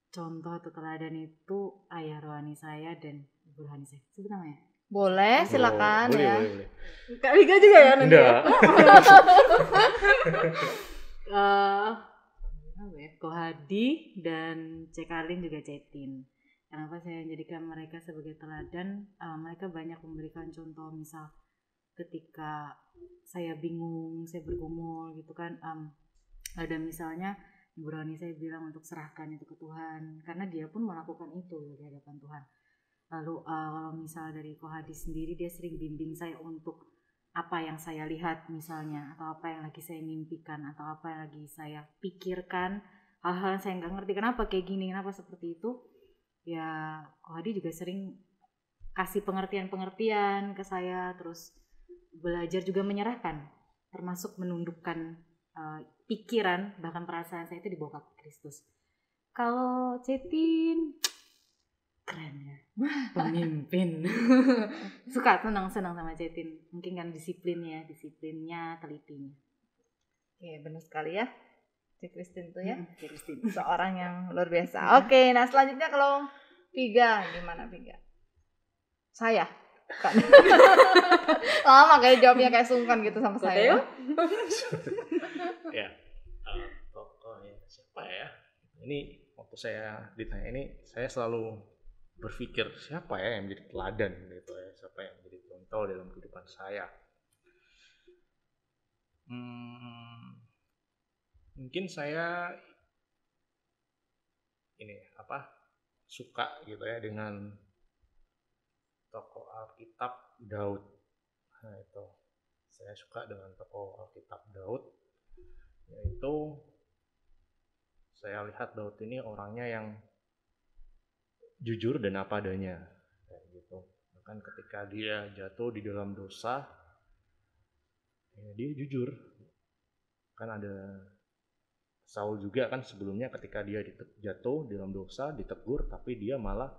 contoh atau teladan itu ayah rohani saya dan ibu rohani saya. Sebut namanya? Boleh, silakan ya. Boleh. Kak Vika juga ya nanti. Kohadi dan Cekalin juga Cetin. Kenapa saya jadikan mereka sebagai teladan? Mereka banyak memberikan contoh, misal ketika saya bingung, saya bergumul gitu kan, ada misalnya Ibu Rani saya bilang untuk serahkan itu ke Tuhan, karena dia pun melakukan itu di hadapan Tuhan. Lalu kalau misal dari Kohadi sendiri, dia sering bimbing saya untuk apa yang saya lihat misalnya, atau apa yang lagi saya mimpikan, atau apa yang lagi saya pikirkan, hal-hal yang saya nggak ngerti kenapa kayak gini, kenapa seperti itu ya. Kohadi juga sering kasih pengertian-pengertian ke saya, terus belajar juga menyerahkan, termasuk menundukkan pikiran bahkan perasaan saya itu di bawah kaki Kristus. Kalau Cetin keren ya, pemimpin. Suka, senang sama Cetin. Mungkin kan disiplinnya, telitinya. Oke, benar sekali ya. Cik Christine tuh ya. Christine. Seorang yang luar biasa. Oke, nah selanjutnya kalau Viga, gimana Viga? Saya. Bukan. Lama kayak jawabnya kayak sungkan gitu sama saya. Ya, tokohnya siapa ya? Ini waktu saya ditanya ini, saya selalu berpikir siapa ya yang menjadi teladan gitu ya, siapa yang menjadi contoh dalam kehidupan saya. Mungkin saya suka gitu ya dengan tokoh Alkitab Daud. Nah itu saya suka dengan tokoh Alkitab Daud, yaitu saya lihat Daud ini orangnya yang jujur dan apa adanya kayak gitu. Bahkan ketika dia jatuh di dalam dosa, ya dia jujur. Kan ada Saul juga kan sebelumnya ketika dia jatuh di dalam dosa, ditegur, tapi dia malah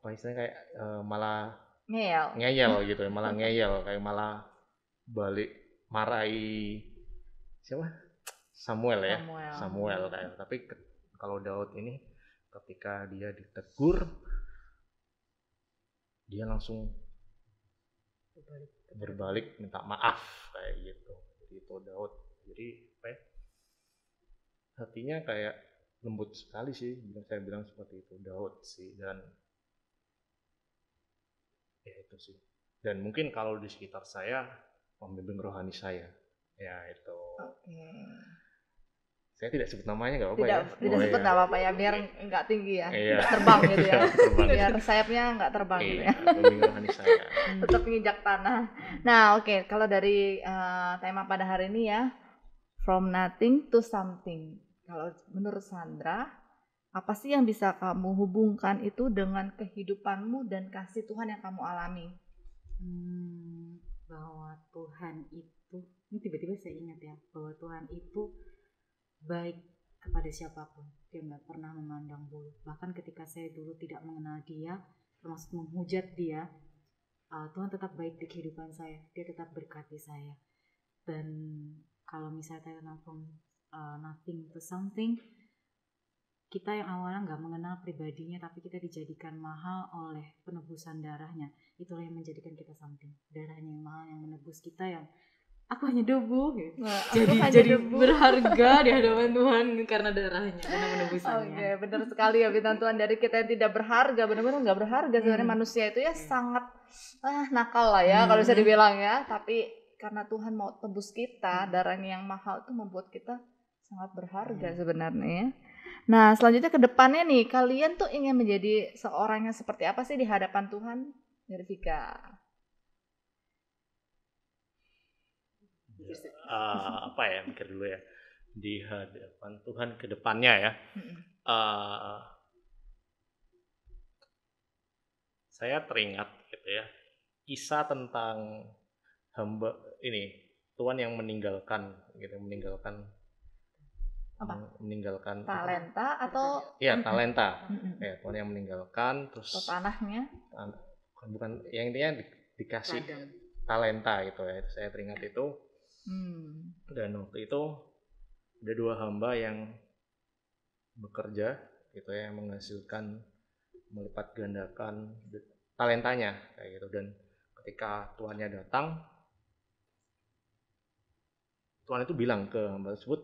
kayak malah ngeyel gitu ya, malah ngeyel, kayak malah balik marahi siapa? Samuel kayak. Tapi kalau Daud ini ketika dia ditegur, dia langsung berbalik minta maaf kayak gitu. Jadi itu Daud. Jadi hatinya kayak lembut sekali sih, saya bilang seperti itu Daud sih. Dan ya itu sih. Dan mungkin kalau di sekitar saya, pembimbing rohani saya, ya itu. Oke. Saya tidak sebut namanya, nggak apa-apa ya. Tidak sebut nggak apa-apa ya, biar nggak tinggi ya, iya. terbang gitu ya. Terbang. Biar sayapnya nggak terbang gitu ya. Pembimbing rohani saya. Tetap menginjak tanah. Nah oke, kalau dari tema pada hari ini ya, from nothing to something. Kalau menurut Sandra, apa sih yang bisa kamu hubungkan itu dengan kehidupanmu dan kasih Tuhan yang kamu alami? Bahwa Tuhan itu, ini tiba-tiba saya ingat ya, bahwa Tuhan itu baik kepada siapapun. Dia nggak pernah memandang bulu. Bahkan ketika saya dulu tidak mengenal dia, termasuk menghujat dia, Tuhan tetap baik di kehidupan saya. Dia tetap berkati saya. Dan kalau misalnya tentang from nothing to something, kita yang awalnya nggak mengenal pribadinya, tapi kita dijadikan mahal oleh penebusan darahnya. Itulah yang menjadikan kita something. Darahnya yang mahal yang menebus kita, yang aku hanya debu gitu. Nah, Jadi berharga di hadapan Tuhan karena darahnya, karena penebusannya. Oke, benar sekali ya bintang Tuhan. Dari kita yang tidak berharga, benar-benar nggak berharga sebenarnya manusia itu ya sangat nakal lah ya kalau bisa dibilang ya. Tapi karena Tuhan mau tebus kita, darahnya yang mahal itu membuat kita sangat berharga sebenarnya ya. Nah, selanjutnya ke depannya nih, kalian tuh ingin menjadi seorang yang seperti apa sih di hadapan Tuhan? Dari Vika. Apa ya, mikir dulu ya, di hadapan Tuhan ke depannya ya. Saya teringat gitu ya, kisah tentang hamba ini, Tuhan yang meninggalkan gitu, meninggalkan Talenta atau ya talenta. Ya, Tuhan yang meninggalkan, terus tanahnya? bukan, yang intinya dikasih talenta gitu ya. Saya teringat itu. Dan waktu itu ada 2 hamba yang bekerja gitu ya, yang menghasilkan, melipat gandakan talentanya kayak gitu. Dan ketika tuannya datang, Tuhan itu bilang ke hamba tersebut,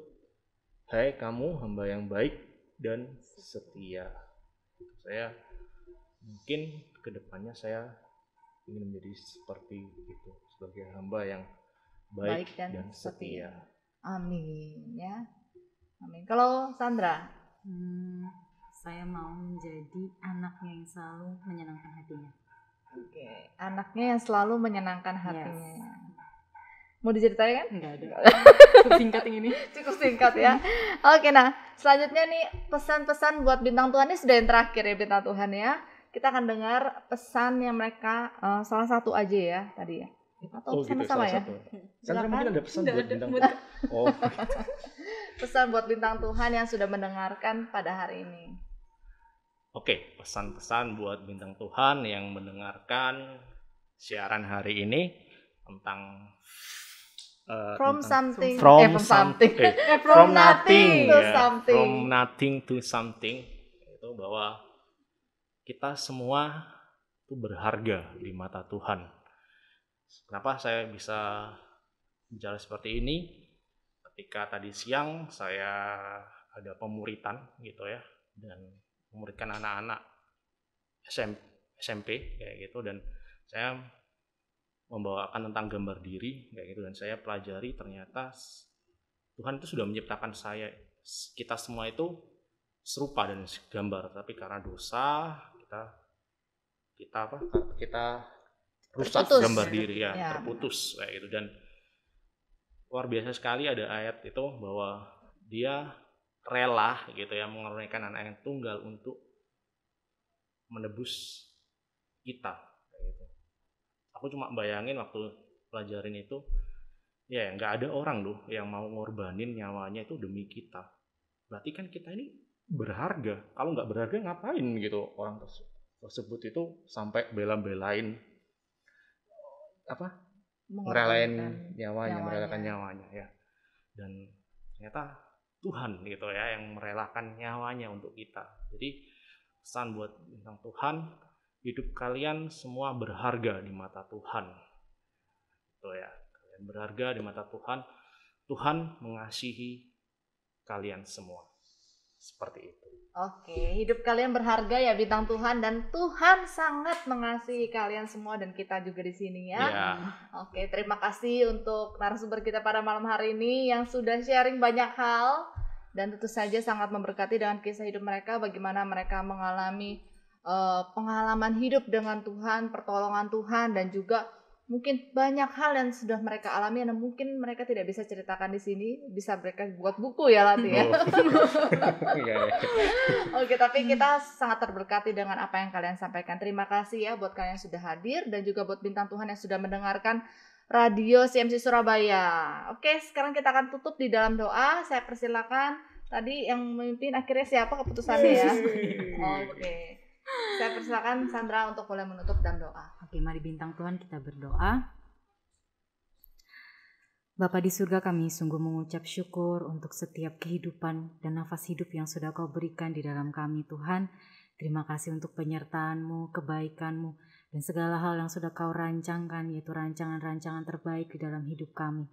"Hai kamu hamba yang baik dan setia." Saya mungkin kedepannya saya ingin menjadi seperti itu, sebagai hamba yang baik dan setia. Amin ya. Amin. Kalau Sandra? Saya mau menjadi anaknya yang selalu menyenangkan hatinya. Oke, anaknya yang selalu menyenangkan hatinya. Mau diceritain kan? Enggak ada. Cukup singkat yang ini. Cukup singkat ya. Oke, nah selanjutnya nih pesan-pesan buat bintang Tuhan ini sudah yang terakhir ya bintang Tuhan ya. Kita akan dengar pesan yang mereka salah satu aja ya tadi ya. Atau sama-sama ya? Sandra mungkin ada pesan buat bintang Tuhan. Oh. Pesan buat bintang Tuhan yang sudah mendengarkan pada hari ini. Oke, pesan-pesan buat bintang Tuhan yang mendengarkan siaran hari ini tentang from nothing to something, itu bahwa kita semua itu berharga di mata Tuhan. Kenapa saya bisa bicara seperti ini? Ketika tadi siang saya ada pemuritan gitu ya, dan memuridkan anak-anak SMP kayak gitu, dan saya membawakan tentang gambar diri kayak gitu, dan saya pelajari ternyata Tuhan itu sudah menciptakan kita semua itu serupa dan gambar, tapi karena dosa kita rusak gambar diri ya, terputus kayak gitu. Dan luar biasa sekali ada ayat itu bahwa dia rela gitu ya mengaruniakan anak yang tunggal untuk menebus kita kayak gitu. Aku cuma bayangin waktu pelajarin itu, ya nggak ada orang loh yang mau ngorbanin nyawanya itu demi kita. Berarti kan kita ini berharga. Kalau nggak berharga ngapain gitu orang tersebut itu sampai bela-belain merelakan nyawanya ya. Dan ternyata Tuhan gitu ya yang merelakan nyawanya untuk kita. Jadi pesan buat bintang Tuhan, hidup kalian semua berharga di mata Tuhan. Gitu ya. Kalian berharga di mata Tuhan. Tuhan mengasihi kalian semua. Seperti itu. Oke, hidup kalian berharga ya bintang Tuhan, dan Tuhan sangat mengasihi kalian semua dan kita juga di sini ya. Oke, terima kasih untuk narasumber kita pada malam hari ini yang sudah sharing banyak hal, dan tentu saja sangat memberkati dengan kisah hidup mereka, bagaimana mereka mengalami pengalaman hidup dengan Tuhan, pertolongan Tuhan, dan juga mungkin banyak hal yang sudah mereka alami yang mungkin mereka tidak bisa ceritakan di sini, bisa mereka buat buku ya Lati ya. Oke, tapi kita sangat terberkati dengan apa yang kalian sampaikan. Terima kasih ya buat kalian yang sudah hadir, dan juga buat bintang Tuhan yang sudah mendengarkan Radio CMC Surabaya. Oke, sekarang kita akan tutup di dalam doa. Saya persilakan, tadi yang memimpin akhirnya siapa keputusannya ya? Oke. Saya persilakan Sandra untuk boleh menutup dalam doa. Oke, mari bintang Tuhan kita berdoa. Bapa di surga, kami sungguh mengucap syukur untuk setiap kehidupan dan nafas hidup yang sudah Kau berikan di dalam kami, Tuhan. Terima kasih untuk penyertaan-Mu, kebaikan-Mu, dan segala hal yang sudah Kau rancangkan, yaitu rancangan-rancangan terbaik di dalam hidup kami.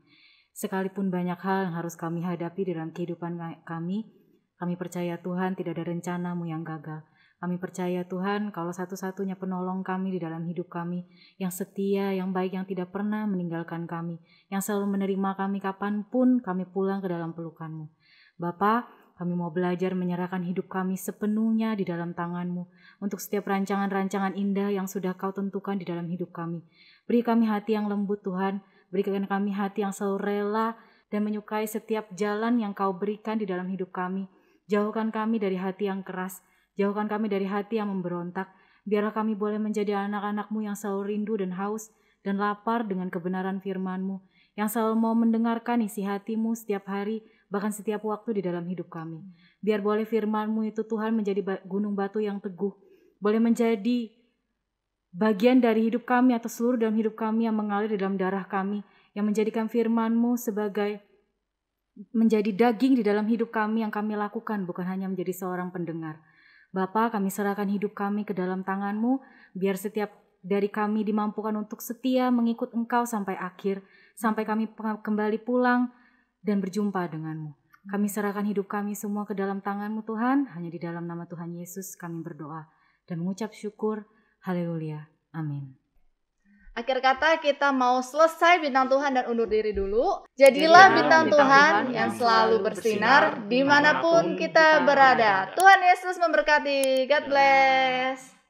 Sekalipun banyak hal yang harus kami hadapi dalam kehidupan kami percaya Tuhan tidak ada rencana-Mu yang gagal. Kami percaya Tuhan, kalau satu-satunya penolong kami di dalam hidup kami, yang setia, yang baik, yang tidak pernah meninggalkan kami, yang selalu menerima kami kapanpun kami pulang ke dalam pelukan-Mu. Bapa, kami mau belajar menyerahkan hidup kami sepenuhnya di dalam tangan-Mu, untuk setiap rancangan-rancangan indah yang sudah Kau tentukan di dalam hidup kami. Beri kami hati yang lembut Tuhan, berikan kami hati yang selalu rela dan menyukai setiap jalan yang Kau berikan di dalam hidup kami. Jauhkan kami dari hati yang keras, jauhkan kami dari hati yang memberontak. Biarlah kami boleh menjadi anak-anak-Mu yang selalu rindu dan haus dan lapar dengan kebenaran firman-Mu, yang selalu mau mendengarkan isi hati-Mu setiap hari, bahkan setiap waktu di dalam hidup kami. Biar boleh firman-Mu itu Tuhan menjadi gunung batu yang teguh, boleh menjadi bagian dari hidup kami atau seluruh dalam hidup kami yang mengalir di dalam darah kami, yang menjadikan firman-Mu sebagai menjadi daging di dalam hidup kami yang kami lakukan, bukan hanya menjadi seorang pendengar. Bapa, kami serahkan hidup kami ke dalam tangan-Mu, biar setiap dari kami dimampukan untuk setia mengikut Engkau sampai akhir, sampai kami kembali pulang dan berjumpa dengan-Mu. Kami serahkan hidup kami semua ke dalam tangan-Mu Tuhan, hanya di dalam nama Tuhan Yesus kami berdoa dan mengucap syukur. Haleluya. Amin. Akhir kata kita mau selesai bintang Tuhan dan undur diri dulu. Jadilah bintang Tuhan yang selalu bersinar dimanapun kita berada. Tuhan Yesus memberkati. God bless.